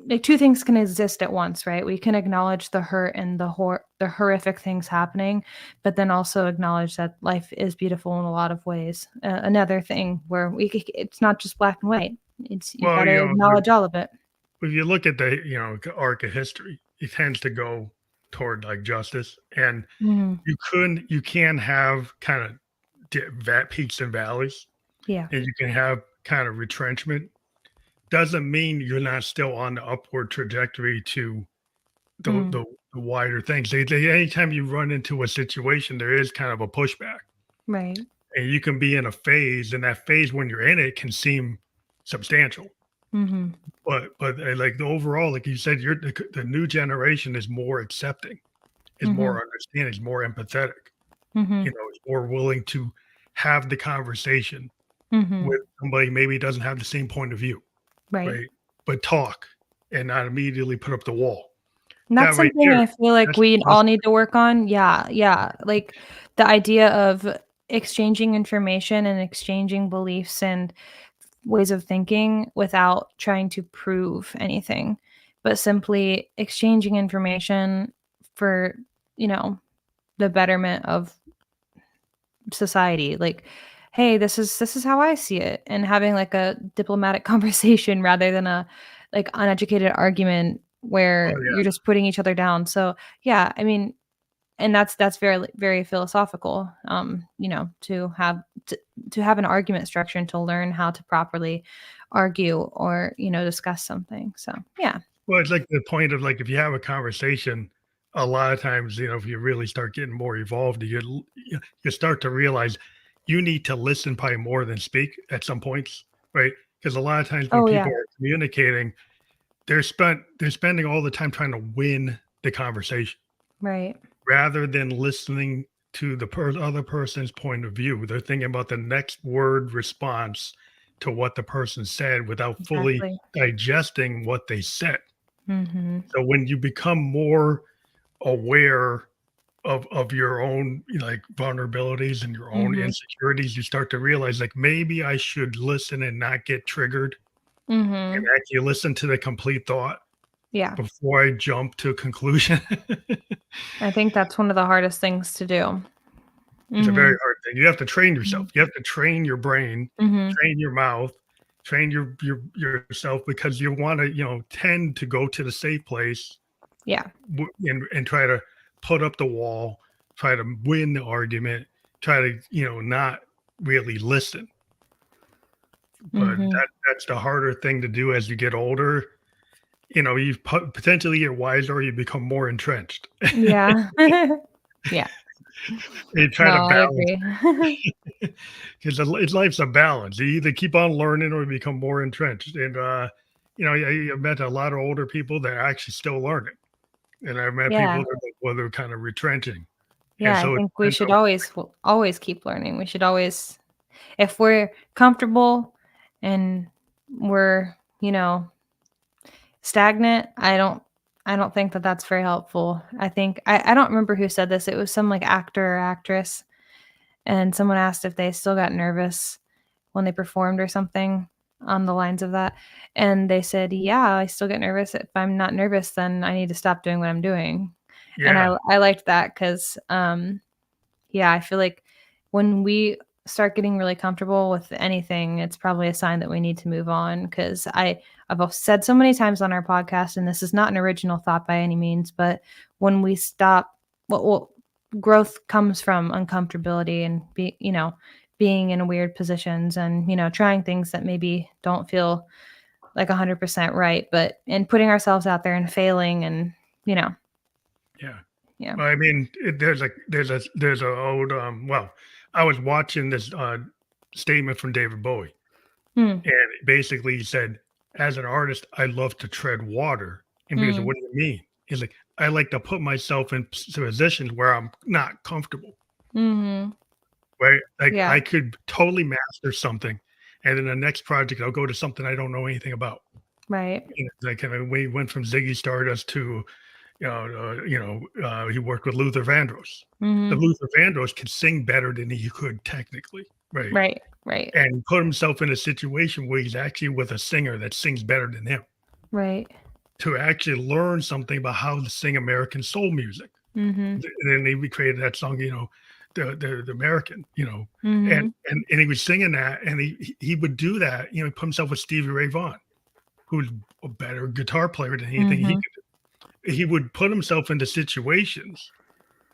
[SPEAKER 2] like two things can exist at once, right? We can acknowledge the hurt and the horrific things happening, but then also acknowledge that life is beautiful in a lot of ways. Another thing where it's not just black and white. It's you got
[SPEAKER 1] Well,
[SPEAKER 2] to acknowledge all of it.
[SPEAKER 1] if you look at the arc of history, it tends to go toward like justice, and
[SPEAKER 2] Mhm.
[SPEAKER 1] you can have kind of peaks and valleys,
[SPEAKER 2] Yeah.
[SPEAKER 1] and you can have kind of retrenchment. Doesn't mean you're not still on the upward trajectory to the
[SPEAKER 2] Mm.
[SPEAKER 1] the, the wider things. Anytime you run into a situation, there is kind of a pushback,
[SPEAKER 2] Right.
[SPEAKER 1] and you can be in a phase, and that phase when you're in it can seem substantial.
[SPEAKER 2] Mhm.
[SPEAKER 1] But like the overall, like you said, the new generation is more accepting, is
[SPEAKER 2] Mhm.
[SPEAKER 1] more understanding, is more empathetic.
[SPEAKER 2] Mhm.
[SPEAKER 1] Is more willing to have the conversation
[SPEAKER 2] Mhm.
[SPEAKER 1] with somebody maybe doesn't have the same point of view,
[SPEAKER 2] Right.
[SPEAKER 1] right? But talk and not immediately put up the wall.
[SPEAKER 2] And
[SPEAKER 1] That
[SPEAKER 2] that's
[SPEAKER 1] right
[SPEAKER 2] something
[SPEAKER 1] there,
[SPEAKER 2] I feel like
[SPEAKER 1] that's
[SPEAKER 2] we all
[SPEAKER 1] trust.
[SPEAKER 2] need to work on. Yeah, yeah. Like the idea of exchanging information and exchanging beliefs and ways of thinking without trying to prove anything, but simply exchanging information for, you know, the betterment of society. Like, hey, this is how I see it, and having like a diplomatic conversation rather than a like uneducated argument
[SPEAKER 1] Oh
[SPEAKER 2] where
[SPEAKER 1] yeah.
[SPEAKER 2] you're just putting each other down. So yeah, I mean, and that's very very philosophical. To have an argument structure and to learn how to properly argue or discuss something. So yeah.
[SPEAKER 1] Well, it's like the point of like if you have a conversation, a lot of times, if you really start getting more evolved, you start to realize you need to listen probably more than speak at some points, right? Because a lot of times when
[SPEAKER 2] Oh
[SPEAKER 1] people
[SPEAKER 2] yeah.
[SPEAKER 1] are communicating, they're spending all the time trying to win the conversation
[SPEAKER 2] Right.
[SPEAKER 1] rather than listening to the other person's point of view. They're thinking about the next word response to what the person said without fully
[SPEAKER 2] Exactly.
[SPEAKER 1] digesting what they said.
[SPEAKER 2] Mhm.
[SPEAKER 1] So when you become more aware of your own like vulnerabilities and your own
[SPEAKER 2] Mhm.
[SPEAKER 1] insecurities, you start to realize like maybe I should listen and not get triggered and
[SPEAKER 2] Mhm.
[SPEAKER 1] actually listen to the complete thought
[SPEAKER 2] Yeah.
[SPEAKER 1] before I jump to a conclusion.
[SPEAKER 2] I think that's one of the hardest things to do.
[SPEAKER 1] It's a very
[SPEAKER 2] Mhm.
[SPEAKER 1] hard thing. You have to train yourself.
[SPEAKER 2] Mhm.
[SPEAKER 1] You have to train your brain,
[SPEAKER 2] Mhm.
[SPEAKER 1] train your mouth, train yourself because you want to, tend to go to the safe place
[SPEAKER 2] Yeah.
[SPEAKER 1] and try to put up the wall, try to win the argument, try to, not really listen. But
[SPEAKER 2] Mhm.
[SPEAKER 1] that's the harder thing to do as you get older. You potentially get wiser, or you become more entrenched.
[SPEAKER 2] Yeah. Yeah.
[SPEAKER 1] You try to
[SPEAKER 2] No, I
[SPEAKER 1] balance
[SPEAKER 2] agree.
[SPEAKER 1] because life's a balance. You either keep on learning or you become more entrenched. And I've met a lot of older people that are actually still learning, and I've met people
[SPEAKER 2] Yeah.
[SPEAKER 1] that they're kind of retrenching. And
[SPEAKER 2] Yeah, I
[SPEAKER 1] so it
[SPEAKER 2] think we
[SPEAKER 1] depends
[SPEAKER 2] should
[SPEAKER 1] on,
[SPEAKER 2] always keep learning. We should always, if we're comfortable and we're, stagnant, I don't think that that's very helpful. I think I don't remember who said this. It was some like actor or actress, and someone asked if they still got nervous when they performed or something on the lines of that. And they said, "Yeah, I still get nervous. If I'm not nervous, then I need to stop doing what I'm doing." And
[SPEAKER 1] yeah,
[SPEAKER 2] I liked that because yeah, I feel like when we start getting really comfortable with anything, it's probably a sign that we need to move on. Because I've said so many times on our podcast, and this is not an original thought by any means, but when we stop, well, growth comes from uncomfortability and being in weird positions and trying things that maybe don't feel like 100% right, but and putting ourselves out there and failing and you know
[SPEAKER 1] yeah.
[SPEAKER 2] yeah.
[SPEAKER 1] Well, I mean, there's a old well, I was watching this statement from David Bowie,
[SPEAKER 2] Hmm.
[SPEAKER 1] and basically he said, "As an artist, I love to tread water." And people said,
[SPEAKER 2] Hmm.
[SPEAKER 1] "What do you mean?" He's like, "I like to put myself in positions where I'm not comfortable,
[SPEAKER 2] Hmm.
[SPEAKER 1] right? Like
[SPEAKER 2] Yeah.
[SPEAKER 1] I could totally master something, and in the next project, I'll go to something I don't know anything about."
[SPEAKER 2] Right.
[SPEAKER 1] Like we went from Ziggy Stardust to he worked with Luther Vandross. The
[SPEAKER 2] Hmm.
[SPEAKER 1] Luther Vandross could sing better than he could technically, right?
[SPEAKER 2] Right. Right.
[SPEAKER 1] And put himself in a situation where he's actually with a singer that sings better than him
[SPEAKER 2] Right.
[SPEAKER 1] to actually learn something about how to sing American soul music.
[SPEAKER 2] Mhm.
[SPEAKER 1] And then he recreated that song, the American, and
[SPEAKER 2] Mhm.
[SPEAKER 1] and he was singing that, and he would do that, he put himself with Stevie Ray Vaughan, who's a better guitar player than anything he
[SPEAKER 2] Mhm.
[SPEAKER 1] could. He would put himself into situations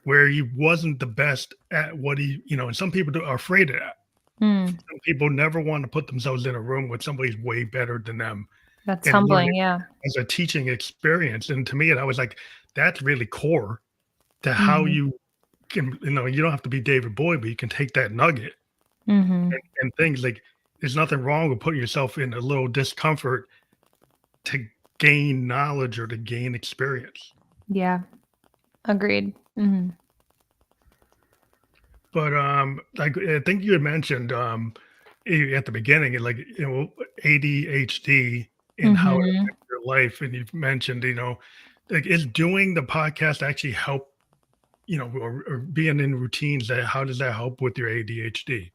[SPEAKER 1] where he wasn't the best at what and some people are afraid of that.
[SPEAKER 2] Mm.
[SPEAKER 1] Some people never want to put themselves in a room with somebody's way better than them
[SPEAKER 2] That's
[SPEAKER 1] and learn
[SPEAKER 2] humbling,
[SPEAKER 1] it
[SPEAKER 2] yeah.
[SPEAKER 1] as a teaching experience. And to me, I was like, that's really core to how
[SPEAKER 2] Mhm.
[SPEAKER 1] you can, you don't have to be David Bowie, but you can take that nugget
[SPEAKER 2] Mhm.
[SPEAKER 1] and things like there's nothing wrong with putting yourself in a little discomfort to gain knowledge or to gain experience.
[SPEAKER 2] Yeah. Agreed. Mhm.
[SPEAKER 1] But, like, I think you had mentioned, at the beginning, like, ADHD and how it
[SPEAKER 2] Mhm.
[SPEAKER 1] affects your life, and you've mentioned, like, is doing the podcast actually help, or being in routines that how does that help with your ADHD?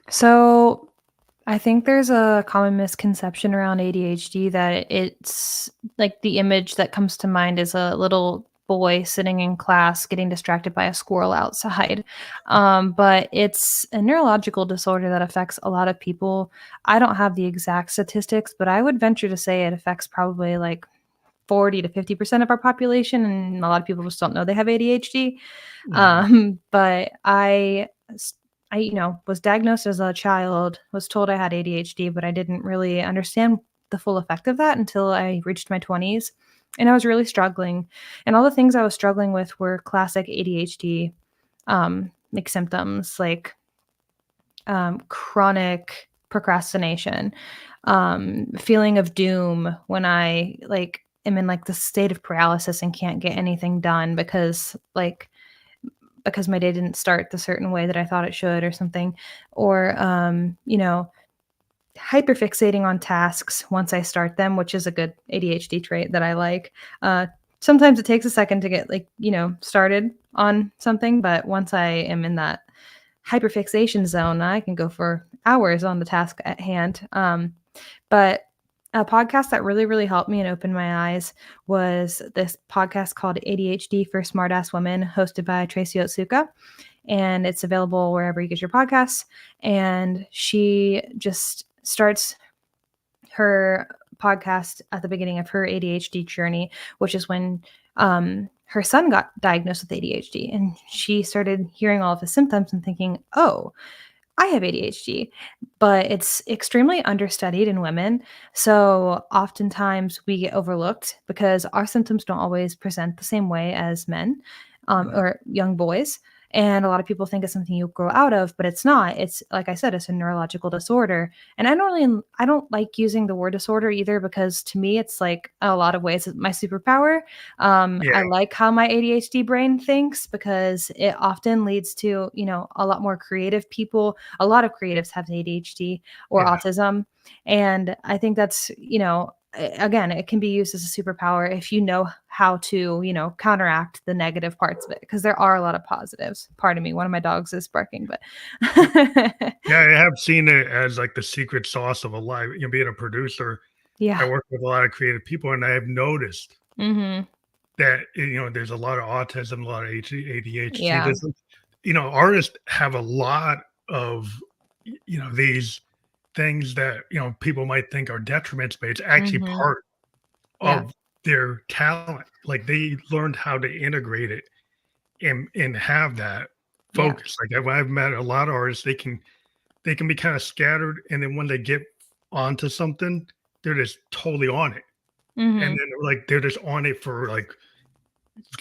[SPEAKER 2] So, I think there's a common misconception around ADHD that it's like the image that comes to mind is a little boy sitting in class getting distracted by a squirrel outside. But it's a neurological disorder that affects a lot of people. I don't have the exact statistics, but I would venture to say it affects probably like 40 to 50% of our population, and a lot of people just don't know they have ADHD.
[SPEAKER 1] Mhm.
[SPEAKER 2] But I was diagnosed as a child, was told I had ADHD, but I didn't really understand the full effect of that until I reached my 20s. And I was really struggling. And all the things I was struggling with were classic ADHD like symptoms, like chronic procrastination, feeling of doom when I like am in like the state of paralysis and can't get anything done because my day didn't start the certain way that I thought it should or something, or hyperfixating on tasks once I start them, which is a good ADHD trait that I like. Uh, Sometimes it takes a second to get started on something, but once I am in that hyperfixation zone, I can go for hours on the task at hand. But a podcast that really, really helped me and opened my eyes was this podcast called ADHD for Smartass Women, hosted by Tracy Otsuka. And it's available wherever you get your podcasts. And she just starts her podcast at the beginning of her ADHD journey, which is when her son got diagnosed with ADHD. And she started hearing all of his symptoms and thinking, oh, I have ADHD, but it's extremely understudied in women. So oftentimes we get overlooked because our symptoms don't always present the same way as men
[SPEAKER 1] Right.
[SPEAKER 2] or young boys. And a lot of people think it's something you grow out of, but it's not. It's, like I said, it's a neurological disorder. And I don't like using the word disorder either, because to me it's like a lot of ways my superpower.
[SPEAKER 1] Yeah.
[SPEAKER 2] I like how my ADHD brain thinks, because it often leads to, a lot more creative people. A lot of creatives have ADHD or
[SPEAKER 1] Yeah.
[SPEAKER 2] autism. And I think that's, again, it can be used as a superpower if you know how to, counteract the negative parts of it, because there are a lot of positives. Pardon me, one of my dogs is barking, but
[SPEAKER 1] Yeah, I have seen it as like the secret sauce of a life. Being a producer, I
[SPEAKER 2] yeah.
[SPEAKER 1] work with a lot of creative people, and I have noticed
[SPEAKER 2] Mhm.
[SPEAKER 1] that there's a lot of autism, a lot of ADHD.
[SPEAKER 2] Yeah.
[SPEAKER 1] There's, artists have a lot of these things that people might think are detriments, but it's actually
[SPEAKER 2] Mhm.
[SPEAKER 1] part
[SPEAKER 2] Yeah.
[SPEAKER 1] of their talent. Like they learned how to integrate it and have that
[SPEAKER 2] Yeah.
[SPEAKER 1] focus. Like I've met a lot of artists, they can be kind of scattered, and then when they get onto something, they're just totally on it. And
[SPEAKER 2] Mhm.
[SPEAKER 1] then they're just on it for like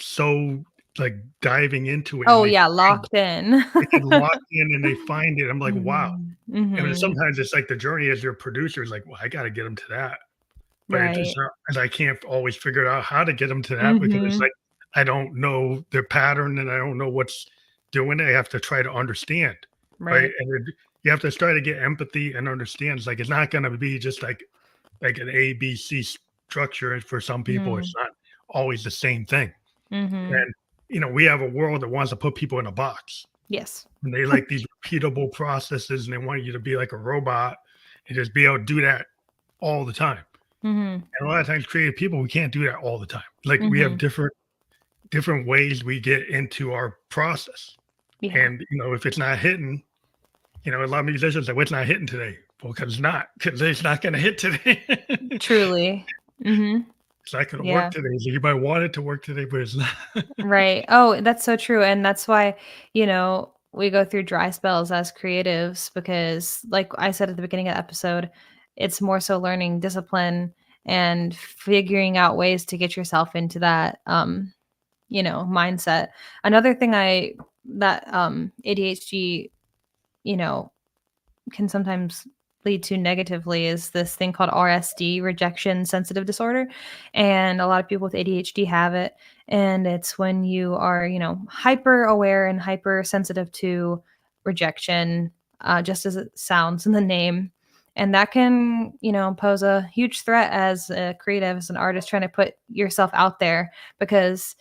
[SPEAKER 1] so like diving into it, and
[SPEAKER 2] Oh,
[SPEAKER 1] they
[SPEAKER 2] yeah,
[SPEAKER 1] find
[SPEAKER 2] locked in.
[SPEAKER 1] they get locked in and they find it. I'm like, wow.
[SPEAKER 2] Mhm.
[SPEAKER 1] And then
[SPEAKER 2] Mhm.
[SPEAKER 1] sometimes it's like the journey as your producer is like, well, I got to get them to that. But it's
[SPEAKER 2] Right.
[SPEAKER 1] not, and I can't always figure out how to get them to that because it's
[SPEAKER 2] Mhm.
[SPEAKER 1] like I don't know their pattern and I don't know what's doing it. I have to try to understand, right?
[SPEAKER 2] Right.
[SPEAKER 1] And you have to try to get empathy and understand. It's like it's not going to be just like an A B C structure. And for some people, it's
[SPEAKER 2] Mhm.
[SPEAKER 1] not always the same thing.
[SPEAKER 2] Mhm.
[SPEAKER 1] And we have a world that wants to put people in a box,
[SPEAKER 2] Yes.
[SPEAKER 1] and they like these repeatable processes, and they want you to be like a robot and just be able to do that all the time.
[SPEAKER 2] Mhm.
[SPEAKER 1] And a lot of times, creative people, we can't do that all the time. Like we have
[SPEAKER 2] Mhm.
[SPEAKER 1] different ways we get into our process.
[SPEAKER 2] Yeah.
[SPEAKER 1] And if it's not hitting, a lot of musicians say, "What's not hitting today?" Well, because it's not going to hit today.
[SPEAKER 2] Truly. Mhm.
[SPEAKER 1] It's not going to work
[SPEAKER 2] Yeah.
[SPEAKER 1] today. So you might want it to work today, but it's not.
[SPEAKER 2] Right. Oh, that's so true. And that's why, we go through dry spells as creatives, because, like I said at the beginning of the episode, it's more so learning discipline and figuring out ways to get yourself into that, mindset. Another thing that ADHD, you know, can sometimes lead to negatively is this thing called RSD, rejection sensitive disorder. And a lot of people with ADHD have it. And it's when you are, hyper aware and hypersensitive to rejection, just as it sounds in the name. And that can, pose a huge threat as a creative, as an artist trying to put yourself out there, because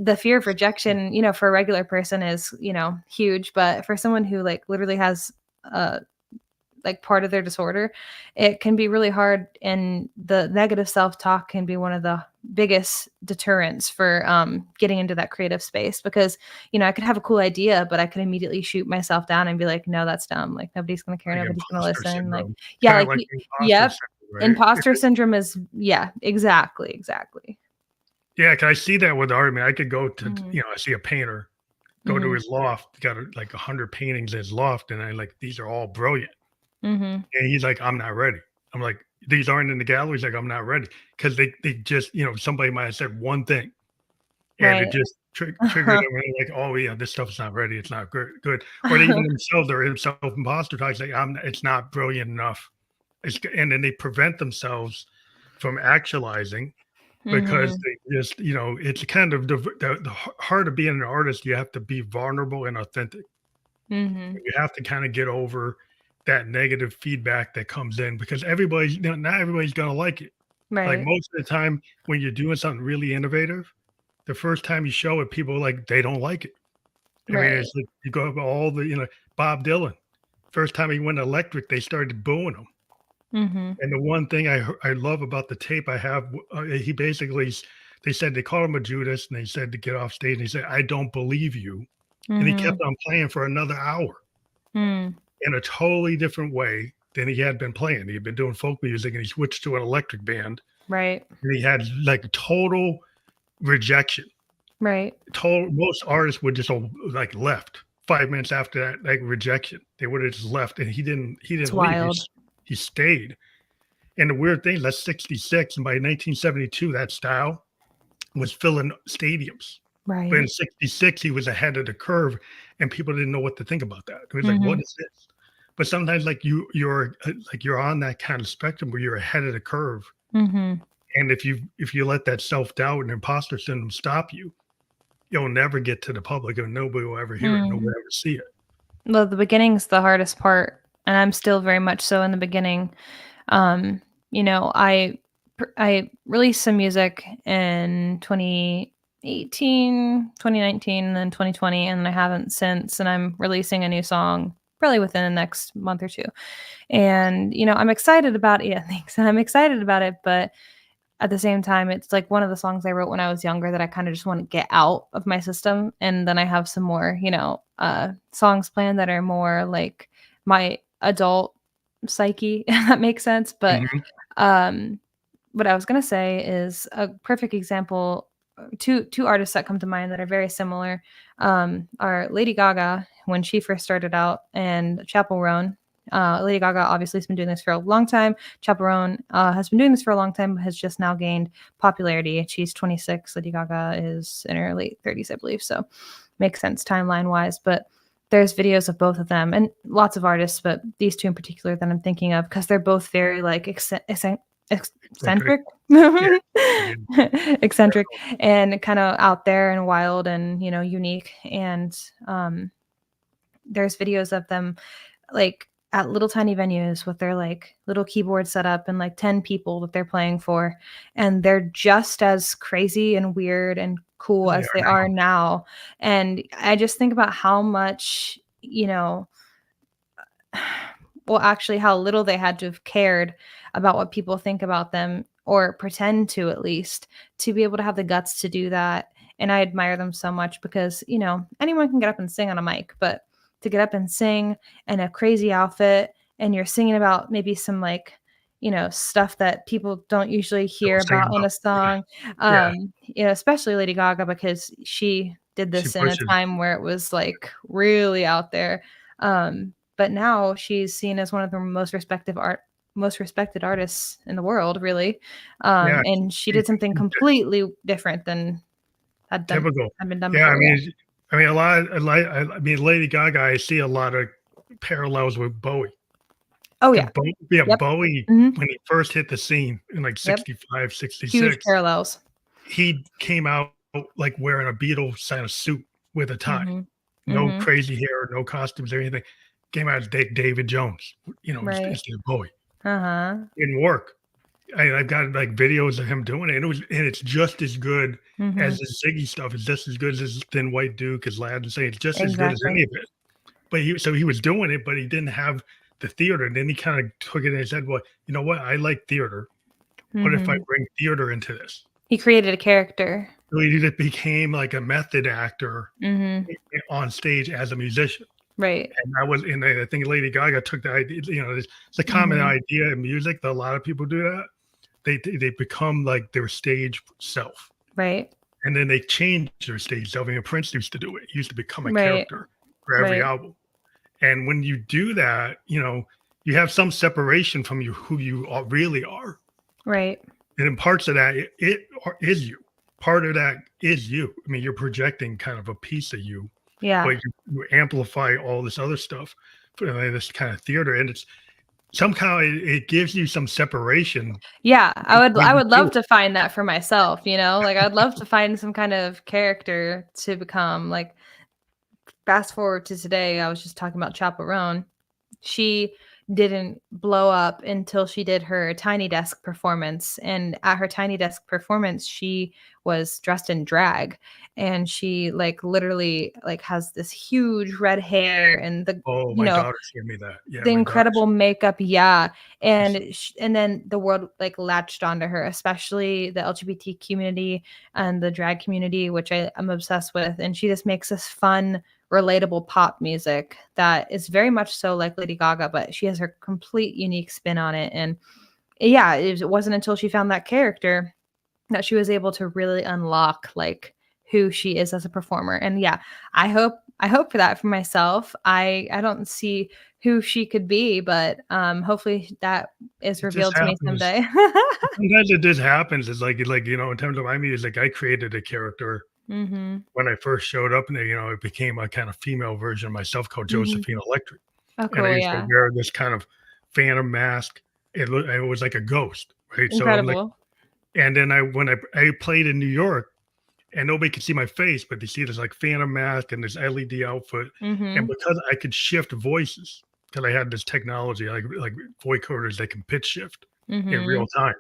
[SPEAKER 2] the fear of rejection, for a regular person is, huge. But for someone who like literally has like part of their disorder, it can be really hard. And the negative self-talk can be one of the biggest deterrents for getting into that creative space, because, I could have a cool idea, but I could immediately shoot myself down and be like, no, that's dumb. Like nobody's going to care.
[SPEAKER 1] Like
[SPEAKER 2] Nobody's going to
[SPEAKER 1] imposter
[SPEAKER 2] listen. Like,
[SPEAKER 1] syndrome.
[SPEAKER 2] yeah,
[SPEAKER 1] Kind of
[SPEAKER 2] like,
[SPEAKER 1] like imposter
[SPEAKER 2] yep.
[SPEAKER 1] syndrome, right?
[SPEAKER 2] Imposter syndrome is, yeah, exactly. Exactly.
[SPEAKER 1] Yeah, 'cause I see that with art, man. I could go to,
[SPEAKER 2] Hmm.
[SPEAKER 1] I see a painter, go to
[SPEAKER 2] Hmm.
[SPEAKER 1] his loft, got like 100 paintings in his loft, and I like, these are all brilliant.
[SPEAKER 2] Hmm.
[SPEAKER 1] And he's like, I'm not ready. I'm like, these aren't in the gallery. He's like, I'm not ready. Cause they just, somebody might have said one thing and it
[SPEAKER 2] Right.
[SPEAKER 1] just triggered them. And they're like, oh, yeah, this stuff is not ready. It's not good. Or they even themselves, they're self imposter types. Like, it's not brilliant enough. And then they prevent themselves from actualizing because
[SPEAKER 2] Hmm.
[SPEAKER 1] they just, it's kind of the heart of being an artist. You have to be vulnerable and authentic.
[SPEAKER 2] Hmm.
[SPEAKER 1] You have to kind of get over that negative feedback that comes in because everybody's, not everybody's going to like it. Like
[SPEAKER 2] Right.
[SPEAKER 1] most of the time when you're doing something really innovative, the first time you show it, people like, they don't like it. I mean,
[SPEAKER 2] Right.
[SPEAKER 1] it's like you go over all the, Bob Dylan, first time he went electric, they started booing him.
[SPEAKER 2] Hmm.
[SPEAKER 1] And the one thing I love about the tape I have, he basically, they said they called him a Judas, and they said to get off stage, and he said, I don't believe you. And he kept
[SPEAKER 2] Hmm.
[SPEAKER 1] on playing for another hour
[SPEAKER 2] Mm.
[SPEAKER 1] in a totally different way than he had been playing. He had been doing folk music, and he switched to an electric band,
[SPEAKER 2] Right.
[SPEAKER 1] and he had like total rejection.
[SPEAKER 2] Right.
[SPEAKER 1] Total, most artists would just like left 5 minutes after that, like rejection. They would have just left, and he
[SPEAKER 2] It's
[SPEAKER 1] didn't leave.
[SPEAKER 2] wild.
[SPEAKER 1] He stayed. And the weird thing, that's 66, and by 1972, that style was filling stadiums. But in
[SPEAKER 2] Right.
[SPEAKER 1] '66, he was ahead of the curve, and people didn't know what to think about that. It was like, "What
[SPEAKER 2] Mhm.
[SPEAKER 1] is this?" But sometimes, like, you're on that kind of spectrum where you're ahead of the curve,
[SPEAKER 2] Mhm.
[SPEAKER 1] and if you let that self-doubt and imposter syndrome stop you, you'll never get to the public, and nobody will ever hear it, nobody
[SPEAKER 2] Mm.
[SPEAKER 1] will ever see it.
[SPEAKER 2] Well, the beginning's the hardest part, and I'm still very much so in the beginning. Um, you know, I released some music in 2018, 2019, and then 2020, and I haven't since, and I'm releasing a new song probably within the next month or 2. And, I'm excited about it. Yeah, thanks. I'm excited about it, but at the same time, it's like one of the songs I wrote when I was younger that I kind of just want to get out of my system. And then I have some more, songs planned that are more like my adult psyche, if that makes sense. But
[SPEAKER 1] Mhm.
[SPEAKER 2] um, what I was gonna say is a perfect example. Two artists that come to mind that are very similar are Lady Gaga when she first started out, and Chappell Roan. Lady Gaga obviously has been doing this for a long time. Chappell Roan has been doing this for a long time, but has just now gained popularity. She's 26. Lady Gaga is in her late 30s, I believe. So makes sense timeline wise. But there's videos of both of them and lots of artists, but these two in particular that I'm thinking of because they're both very like
[SPEAKER 1] Eccentric.
[SPEAKER 2] eccentric,
[SPEAKER 1] Yeah. Yeah.
[SPEAKER 2] eccentric, and kind of out there and wild and unique. And there's videos of them like at little tiny venues with their like little keyboard set up and like 10 people that they're playing for, and they're just as crazy and weird and cool
[SPEAKER 1] They
[SPEAKER 2] as
[SPEAKER 1] are
[SPEAKER 2] they are
[SPEAKER 1] now.
[SPEAKER 2] now. And I just think about how much well, actually, how little they had to have cared about what people think about them or pretend to at least to be able to have the guts to do that. And I admire them so much because, anyone can get up and sing on a mic, but to get up and sing in a crazy outfit and you're singing about maybe some like, stuff that people don't usually
[SPEAKER 1] Don't
[SPEAKER 2] hear
[SPEAKER 1] sing
[SPEAKER 2] about in
[SPEAKER 1] about.
[SPEAKER 2] a song.
[SPEAKER 1] Yeah.
[SPEAKER 2] Especially Lady Gaga because she did
[SPEAKER 1] She
[SPEAKER 2] this in a
[SPEAKER 1] pushes.
[SPEAKER 2] time where it was like really out there. But now she's seen as one of the most respected artists in the world, really.
[SPEAKER 1] Yeah.
[SPEAKER 2] And she
[SPEAKER 1] She
[SPEAKER 2] did something completely different than had done
[SPEAKER 1] typical.
[SPEAKER 2] had been done
[SPEAKER 1] Yeah,
[SPEAKER 2] before. Yeah.
[SPEAKER 1] a lot I mean, Lady Gaga, I see a lot of parallels with Bowie.
[SPEAKER 2] Oh
[SPEAKER 1] 'Cause
[SPEAKER 2] yeah. Yep.
[SPEAKER 1] Bowie,
[SPEAKER 2] Mhm.
[SPEAKER 1] when he first hit the scene in, like,
[SPEAKER 2] Yep.
[SPEAKER 1] 65,
[SPEAKER 2] Huge
[SPEAKER 1] 66,
[SPEAKER 2] parallels.
[SPEAKER 1] he came out, like, wearing a Beatles kind of suit with a tie.
[SPEAKER 2] Mhm.
[SPEAKER 1] No
[SPEAKER 2] Mhm.
[SPEAKER 1] crazy hair, no costumes or anything. Came out as David Jones,
[SPEAKER 2] Right.
[SPEAKER 1] instead of Bowie.
[SPEAKER 2] Uh-huh.
[SPEAKER 1] Didn't work. I've got, like, videos of him doing it, and it's just as good as
[SPEAKER 2] Mhm.
[SPEAKER 1] the Ziggy stuff. It's just as good as his Thin White Duke, his Lad and Say. It's just as good as
[SPEAKER 2] Exactly.
[SPEAKER 1] any of it. But he was doing it, but he didn't have the theater. And then he kind of took it and said, "Well, you know what? I like theater. What if I
[SPEAKER 2] Mhm.
[SPEAKER 1] bring theater into this?"
[SPEAKER 2] He created a character.
[SPEAKER 1] So he just became like a method actor
[SPEAKER 2] Mhm.
[SPEAKER 1] on stage as a musician.
[SPEAKER 2] Right.
[SPEAKER 1] And I think Lady Gaga took the idea. It's a common
[SPEAKER 2] Mhm.
[SPEAKER 1] idea in music that a lot of people do that. They become like their stage self.
[SPEAKER 2] Right.
[SPEAKER 1] And then they change their stage self. I mean, Prince used to do it. He used to become a
[SPEAKER 2] Right.
[SPEAKER 1] character for every
[SPEAKER 2] Right.
[SPEAKER 1] album. And when you do that, you have some separation from who you really are.
[SPEAKER 2] Right.
[SPEAKER 1] And in parts of that, is you. Part of that is you. I mean, you're projecting kind of a piece of you, but
[SPEAKER 2] Yeah.
[SPEAKER 1] you amplify all this other stuff for this kind of theater. And it's somehow it gives you some separation
[SPEAKER 2] Yeah, I
[SPEAKER 1] when you
[SPEAKER 2] would
[SPEAKER 1] do
[SPEAKER 2] love
[SPEAKER 1] it.
[SPEAKER 2] to find that for myself, like, I'd love to find some kind of character to become, like, fast forward to today, I was just talking about Chaperone. She didn't blow up until she did her Tiny Desk performance, and at her Tiny Desk performance, she was dressed in drag, and she, like, literally, like, has this huge red hair and the
[SPEAKER 1] Oh,
[SPEAKER 2] you
[SPEAKER 1] my
[SPEAKER 2] know,
[SPEAKER 1] daughter showed me that. Yeah,
[SPEAKER 2] the
[SPEAKER 1] my daughter.
[SPEAKER 2] incredible makeup, yeah, and then the world, like, latched onto her, especially the LGBT community and the drag community, which I'm obsessed with, and she just makes this fun, relatable pop music that is very much so like Lady Gaga, but she has her complete unique spin on it, and yeah, it wasn't until she found that character that she was able to really unlock, like, who she is as a performer. And yeah, I hope for that for myself. I don't see who she could be, but hopefully that is
[SPEAKER 1] It just
[SPEAKER 2] revealed to me
[SPEAKER 1] happens.
[SPEAKER 2] someday.
[SPEAKER 1] Sometimes it just happens. It's like in terms of my music, I created a character
[SPEAKER 2] Mhm.
[SPEAKER 1] when I first showed up, and it became a kind of female version of myself called
[SPEAKER 2] Mhm.
[SPEAKER 1] Josephine Electric,
[SPEAKER 2] Oh,
[SPEAKER 1] and I
[SPEAKER 2] cool,
[SPEAKER 1] used to
[SPEAKER 2] yeah.
[SPEAKER 1] wear this kind of phantom mask. It was like a ghost, right? So I'm like,
[SPEAKER 2] Incredible.
[SPEAKER 1] and then when I played in New York, and nobody could see my face, but they see this like phantom mask and this LED outfit, and
[SPEAKER 2] Mhm.
[SPEAKER 1] because I could shift voices, because I had this technology like vocoders that can pitch shift in real
[SPEAKER 2] Mhm.
[SPEAKER 1] time.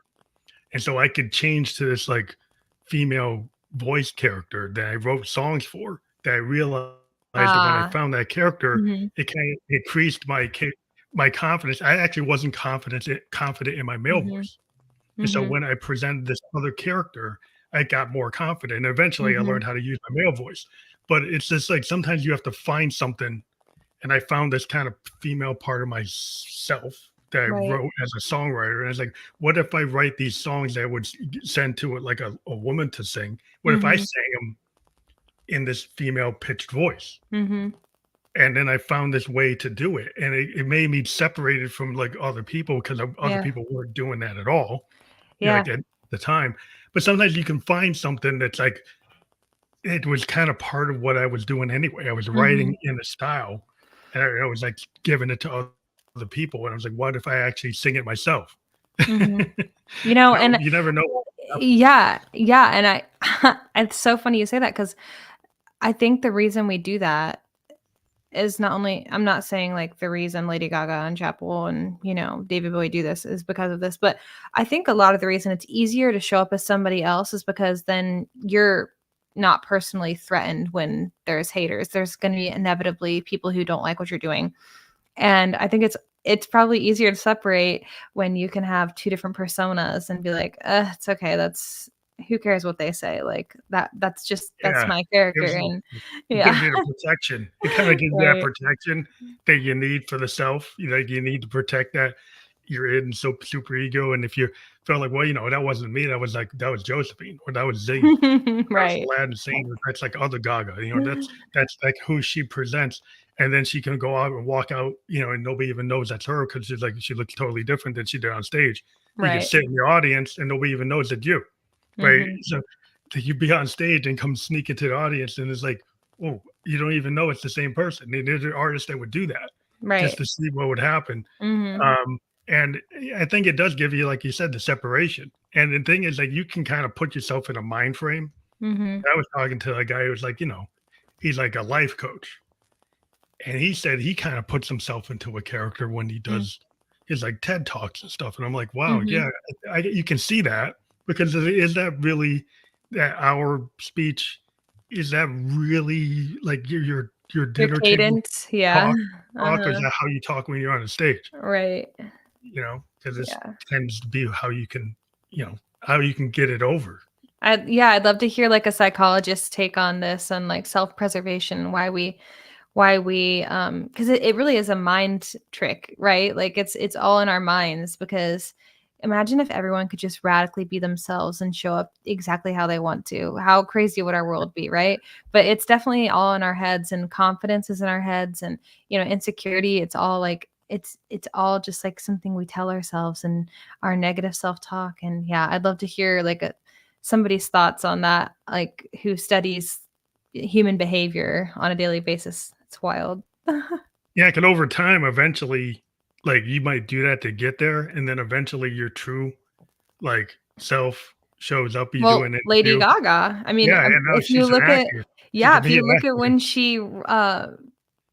[SPEAKER 1] And so I could change to this like female voice character that I wrote songs for, that I realized that when I
[SPEAKER 2] Ah.
[SPEAKER 1] found that character,
[SPEAKER 2] Mhm.
[SPEAKER 1] it kind of increased my confidence. I actually wasn't confident in my male
[SPEAKER 2] Mhm.
[SPEAKER 1] voice. And so
[SPEAKER 2] Mhm.
[SPEAKER 1] when I presented this other character, I got more confident. And eventually I
[SPEAKER 2] Mhm.
[SPEAKER 1] learned how to use my male voice. But it's just like sometimes you have to find something, and I found this kind of female part of myself that I
[SPEAKER 2] Right.
[SPEAKER 1] wrote as a songwriter. And I was like, what if I write these songs that I would send to it like a woman to sing? What if I
[SPEAKER 2] Mhm.
[SPEAKER 1] sang them in this female pitched voice?
[SPEAKER 2] Mhm.
[SPEAKER 1] And then I found this way to do it. And it made me separated from like other people, because other
[SPEAKER 2] Yeah.
[SPEAKER 1] people weren't doing that at all,
[SPEAKER 2] Yeah.
[SPEAKER 1] like at the time. But sometimes you can find something that's like, it was kind of part of what I was doing anyway. I was writing
[SPEAKER 2] Mhm.
[SPEAKER 1] in a style, and I was like giving it to other people, and I was like, "What if I actually sing it myself?"
[SPEAKER 2] Mhm. You know, and
[SPEAKER 1] You never know what happens.
[SPEAKER 2] yeah, yeah, and I it's so funny you say that because I think the reason we do that is not only I'm not saying, like, the reason Lady Gaga and Chapel and, David Bowie do this is because of this, but I think a lot of the reason it's easier to show up as somebody else is because then you're not personally threatened when there's haters. There's gonna be inevitably people who don't like what you're doing. And I think it's probably easier to separate when you can have 2 different personas and be like, it's okay, that's who cares what they say?" Like, that's
[SPEAKER 1] Yeah,
[SPEAKER 2] my character,
[SPEAKER 1] gives you
[SPEAKER 2] and
[SPEAKER 1] it gives
[SPEAKER 2] yeah.
[SPEAKER 1] you the protection. It kinda gives you that
[SPEAKER 2] Right.
[SPEAKER 1] protection that you need for the self. You need to protect that your id and super ego. And if you felt like, well, that wasn't me, that was Josephine, or that was Z. That was
[SPEAKER 2] Right.
[SPEAKER 1] Aladdin Sane. That's like other Gaga. That's like who she presents. And then she can go out and walk out, and nobody even knows that's her, because she looks totally different than she did on stage. You can
[SPEAKER 2] Right.
[SPEAKER 1] sit in the audience and nobody even knows it's you, right?
[SPEAKER 2] Mhm.
[SPEAKER 1] So you be on stage and come sneak into the audience, and it's like, oh, you don't even know it's the same person. And there's artists that would do that just
[SPEAKER 2] Right.
[SPEAKER 1] to see what would happen.
[SPEAKER 2] Mhm.
[SPEAKER 1] Um, and I think it does give you, like you said, the separation. And the thing is, like, you can kind of put yourself in a mind frame.
[SPEAKER 2] Mhm.
[SPEAKER 1] I was talking to a guy who was like, he's like a life coach. And he said he kind of puts himself into a character when he
[SPEAKER 2] Mm.
[SPEAKER 1] does his like TED Talks and stuff. And I'm like, wow,
[SPEAKER 2] Mhm.
[SPEAKER 1] yeah, you can see that, because is that really that our speech? Is that really like your
[SPEAKER 2] Your
[SPEAKER 1] dinner table
[SPEAKER 2] cadence, yeah.
[SPEAKER 1] talk, or is
[SPEAKER 2] Uh-huh.
[SPEAKER 1] that how you talk when you're on a stage?
[SPEAKER 2] Right.
[SPEAKER 1] Because this
[SPEAKER 2] Yeah.
[SPEAKER 1] tends to be how you can get it over.
[SPEAKER 2] I'd love to hear, like, a psychologist's take on this and, like, self-preservation, because it really is a mind trick, right? Like, it's all in our minds because imagine if everyone could just radically be themselves and show up exactly how they want to. How crazy would our world be, right? But it's definitely all in our heads, and confidence is in our heads, and, insecurity, it's all like it's all just like something we tell ourselves and our negative self-talk. And yeah, I'd love to hear like somebody's thoughts on that, like who studies human behavior on a daily basis. It's wild.
[SPEAKER 1] Yeah, because over time, eventually, like, you might do that to get there, and then eventually your true, like, self shows up. You do
[SPEAKER 2] Well,
[SPEAKER 1] an
[SPEAKER 2] Lady
[SPEAKER 1] interview.
[SPEAKER 2] Gaga, I mean,
[SPEAKER 1] Yeah, and now
[SPEAKER 2] if you
[SPEAKER 1] she's an
[SPEAKER 2] look at
[SPEAKER 1] actor. She's
[SPEAKER 2] yeah,
[SPEAKER 1] a
[SPEAKER 2] if you
[SPEAKER 1] media
[SPEAKER 2] look at
[SPEAKER 1] actor.
[SPEAKER 2] when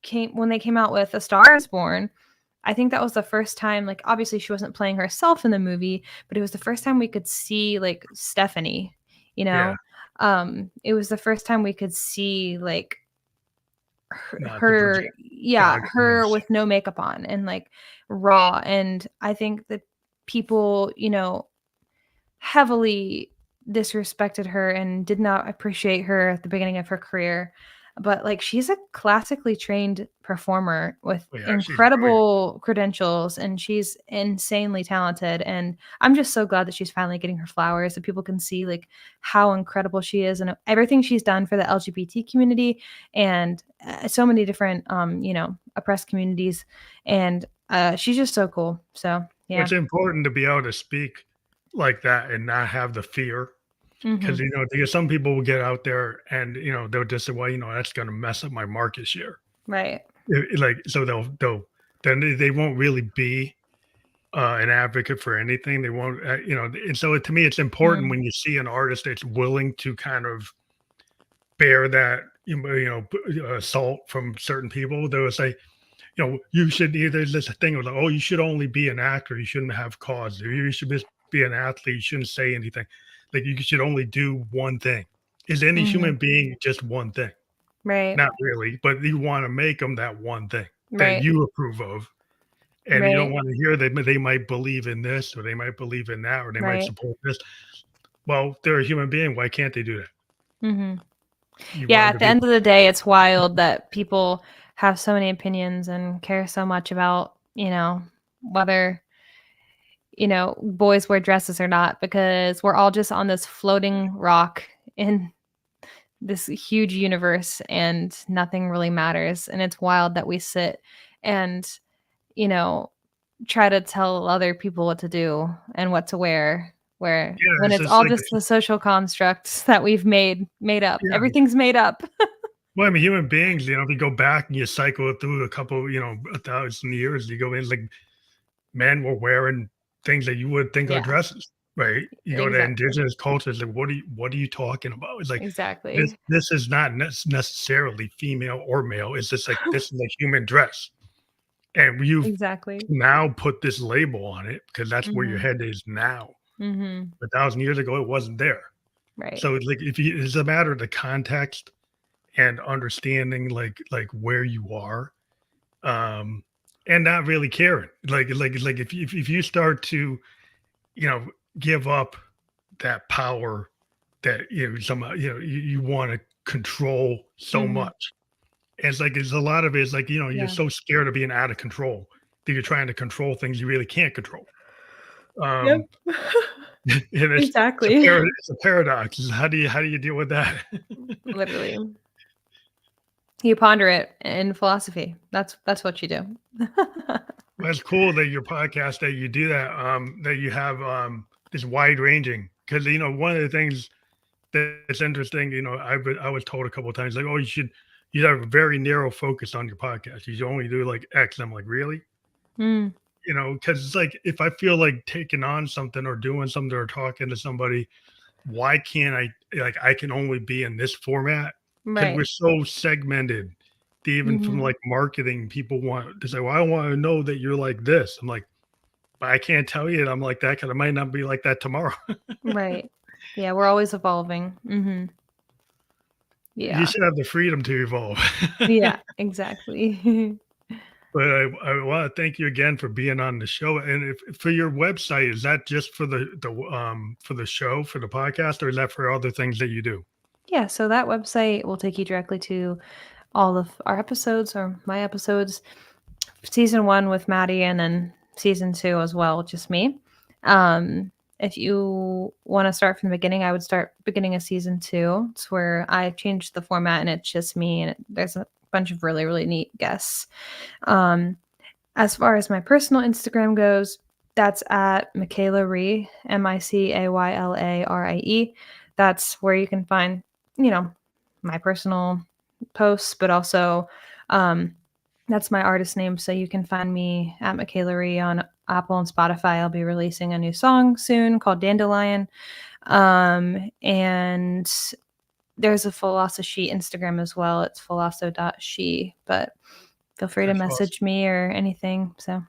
[SPEAKER 2] came when they came out with A Star Is Born, I think that was the first time, like, obviously she wasn't playing herself in the movie, but it was the first time we could see, like, Stephanie, you
[SPEAKER 1] Yeah,
[SPEAKER 2] know? It was the first time we could see, like,
[SPEAKER 1] not the
[SPEAKER 2] her
[SPEAKER 1] project
[SPEAKER 2] yeah,
[SPEAKER 1] Gaga,
[SPEAKER 2] her with no makeup on and, like, raw, and I think that people, heavily disrespected her and did not appreciate her at the beginning of her career. But, like, she's a classically trained performer with
[SPEAKER 1] yeah, she's brilliant.
[SPEAKER 2] incredible credentials, and she's insanely talented, and I'm just so glad that she's finally getting her flowers, so people can see, like, how incredible she is and everything she's done for the LGBT community and, so many different, oppressed communities, and, she's just so cool. So,
[SPEAKER 1] Well,
[SPEAKER 2] yeah.
[SPEAKER 1] it's important to be able to speak like that and not have the fear. because
[SPEAKER 2] Mhm.
[SPEAKER 1] because some people will get out there and they'll just say, well, that's going to mess up my market share.
[SPEAKER 2] Right.
[SPEAKER 1] Like so they'll then they won't really be an advocate for anything. They won't, and so to me, it's important
[SPEAKER 2] Mm.
[SPEAKER 1] when you see an artist that's willing to kind of bear that, assault from certain people. They will say, you should. There's this thing of like, oh, you should only be an actor. You shouldn't have cause. You should just be an athlete. You shouldn't say anything. Like you should only do one thing. Is any human
[SPEAKER 2] Mhm.
[SPEAKER 1] being just one thing?
[SPEAKER 2] Right.
[SPEAKER 1] Not really, but you want to make them that one thing that
[SPEAKER 2] Right.
[SPEAKER 1] you approve of, and you don't
[SPEAKER 2] Right.
[SPEAKER 1] want to hear that they might believe in this or they might believe in that or they might
[SPEAKER 2] Right.
[SPEAKER 1] support this. Well, they're a human being. Why can't they do that?
[SPEAKER 2] Mhm.
[SPEAKER 1] You
[SPEAKER 2] Yeah,
[SPEAKER 1] want them
[SPEAKER 2] at
[SPEAKER 1] to
[SPEAKER 2] the
[SPEAKER 1] be.
[SPEAKER 2] end of the day, it's wild that people have so many opinions and care so much about, whether, boys wear dresses or not, because we're all just on this floating rock in this huge universe and nothing really matters. And it's wild that we sit and, you know, try to tell other people what to do and what to wear, where
[SPEAKER 1] Yeah,
[SPEAKER 2] when
[SPEAKER 1] it's
[SPEAKER 2] it's
[SPEAKER 1] just
[SPEAKER 2] all
[SPEAKER 1] like
[SPEAKER 2] just the social constructs that we've made up.
[SPEAKER 1] yeah.
[SPEAKER 2] Everything's made up.
[SPEAKER 1] Well, I mean, human beings. If you go back and you cycle it through a couple, 1,000 years, you go in like men were wearing things that you would think are
[SPEAKER 2] Yeah,
[SPEAKER 1] dresses, right? You go to
[SPEAKER 2] exactly.
[SPEAKER 1] indigenous cultures, like what are you talking about? It's like this
[SPEAKER 2] Exactly.
[SPEAKER 1] this is not necessarily female or male. It's just like this is a human dress, and you've
[SPEAKER 2] Exactly.
[SPEAKER 1] now put this label on it because that's where your
[SPEAKER 2] Mhm.
[SPEAKER 1] head is now.
[SPEAKER 2] Mhm.
[SPEAKER 1] 1,000 years ago, it wasn't there.
[SPEAKER 2] Right.
[SPEAKER 1] So it's like if you, it's a matter of the context and understanding, like where you are, um, and not really caring. Like if you start to you know give up that power that somehow you want to control so
[SPEAKER 2] Mhm.
[SPEAKER 1] much. And it's a lot of it is like you're
[SPEAKER 2] Yeah.
[SPEAKER 1] so scared of being out of control that you're trying to control things you really can't control.
[SPEAKER 2] Yep.
[SPEAKER 1] Um, and
[SPEAKER 2] Exactly.
[SPEAKER 1] it's a paradox. How do you deal with that?
[SPEAKER 2] Literally. You ponder it in philosophy. That's what you do.
[SPEAKER 1] That's cool that your podcast that you do that that you have this wide ranging because one of the things that's interesting. I was told a couple of times like, oh, you have a very narrow focus on your podcast. You should only do like X. I'm like, really?
[SPEAKER 2] Mm,
[SPEAKER 1] Because it's like if I feel like taking on something or doing something or talking to somebody, why can't I can only be in this format? Because
[SPEAKER 2] right.
[SPEAKER 1] we're so segmented. Even from
[SPEAKER 2] Mhm.
[SPEAKER 1] like marketing, people want to say, well, I want to know that you're like this. I'm like, but I can't tell you that I'm like that because I might not be like that tomorrow.
[SPEAKER 2] Right. Yeah, we're always evolving. Mhm.
[SPEAKER 1] You
[SPEAKER 2] Yeah.
[SPEAKER 1] should have the freedom to evolve.
[SPEAKER 2] Yeah, exactly.
[SPEAKER 1] But I want to thank you again for being on the show. And if for your website, is that just for the show for the podcast, or is that for other things that you do?
[SPEAKER 2] Yeah, so that website will take you directly to all of our episodes or my episodes. Season 1 with Maddie and then season 2 as well, just me. If you wanna start from the beginning, I would start beginning of season 2. It's where I changed the format and it's just me and there's a bunch of really, really neat guests. Um, as far as my personal Instagram goes, that's at Micayla Ree, Micaylarie. That's where you can find, you know, my personal posts, but also um, that's my artist name. So you can find me at Micayla Ree on Apple and Spotify. I'll be releasing a new song soon called Dandelion. And there's a PHILOSOshe Instagram as well. It's philoso.she, but feel free to
[SPEAKER 1] That's awesome.
[SPEAKER 2] message me or anything. So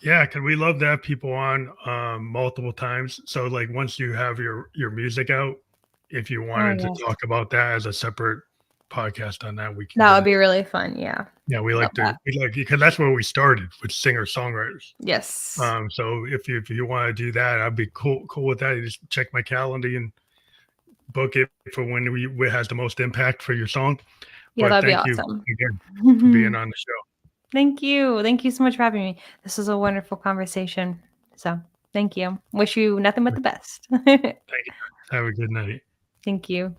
[SPEAKER 1] Yeah, because we love to have people on multiple times. So like once you have your music out, if you
[SPEAKER 2] oh
[SPEAKER 1] wanted to
[SPEAKER 2] yes.
[SPEAKER 1] talk about that as a separate podcast on that, we can
[SPEAKER 2] That
[SPEAKER 1] get
[SPEAKER 2] would
[SPEAKER 1] it.
[SPEAKER 2] be really fun. Yeah.
[SPEAKER 1] Yeah,
[SPEAKER 2] Love that.
[SPEAKER 1] we like because that's where we started with singer songwriters.
[SPEAKER 2] Yes.
[SPEAKER 1] So if you want to do that, I'd be cool with that. You just check my calendar and book it for when we has the most impact for your song.
[SPEAKER 2] Yeah,
[SPEAKER 1] But
[SPEAKER 2] that'd be
[SPEAKER 1] thank you
[SPEAKER 2] awesome.
[SPEAKER 1] again for being on the show.
[SPEAKER 2] Thank you. Thank you so much for having me. This was a wonderful conversation. So, thank you. Wish you nothing but the best.
[SPEAKER 1] Thank you. Have a good night.
[SPEAKER 2] Thank you.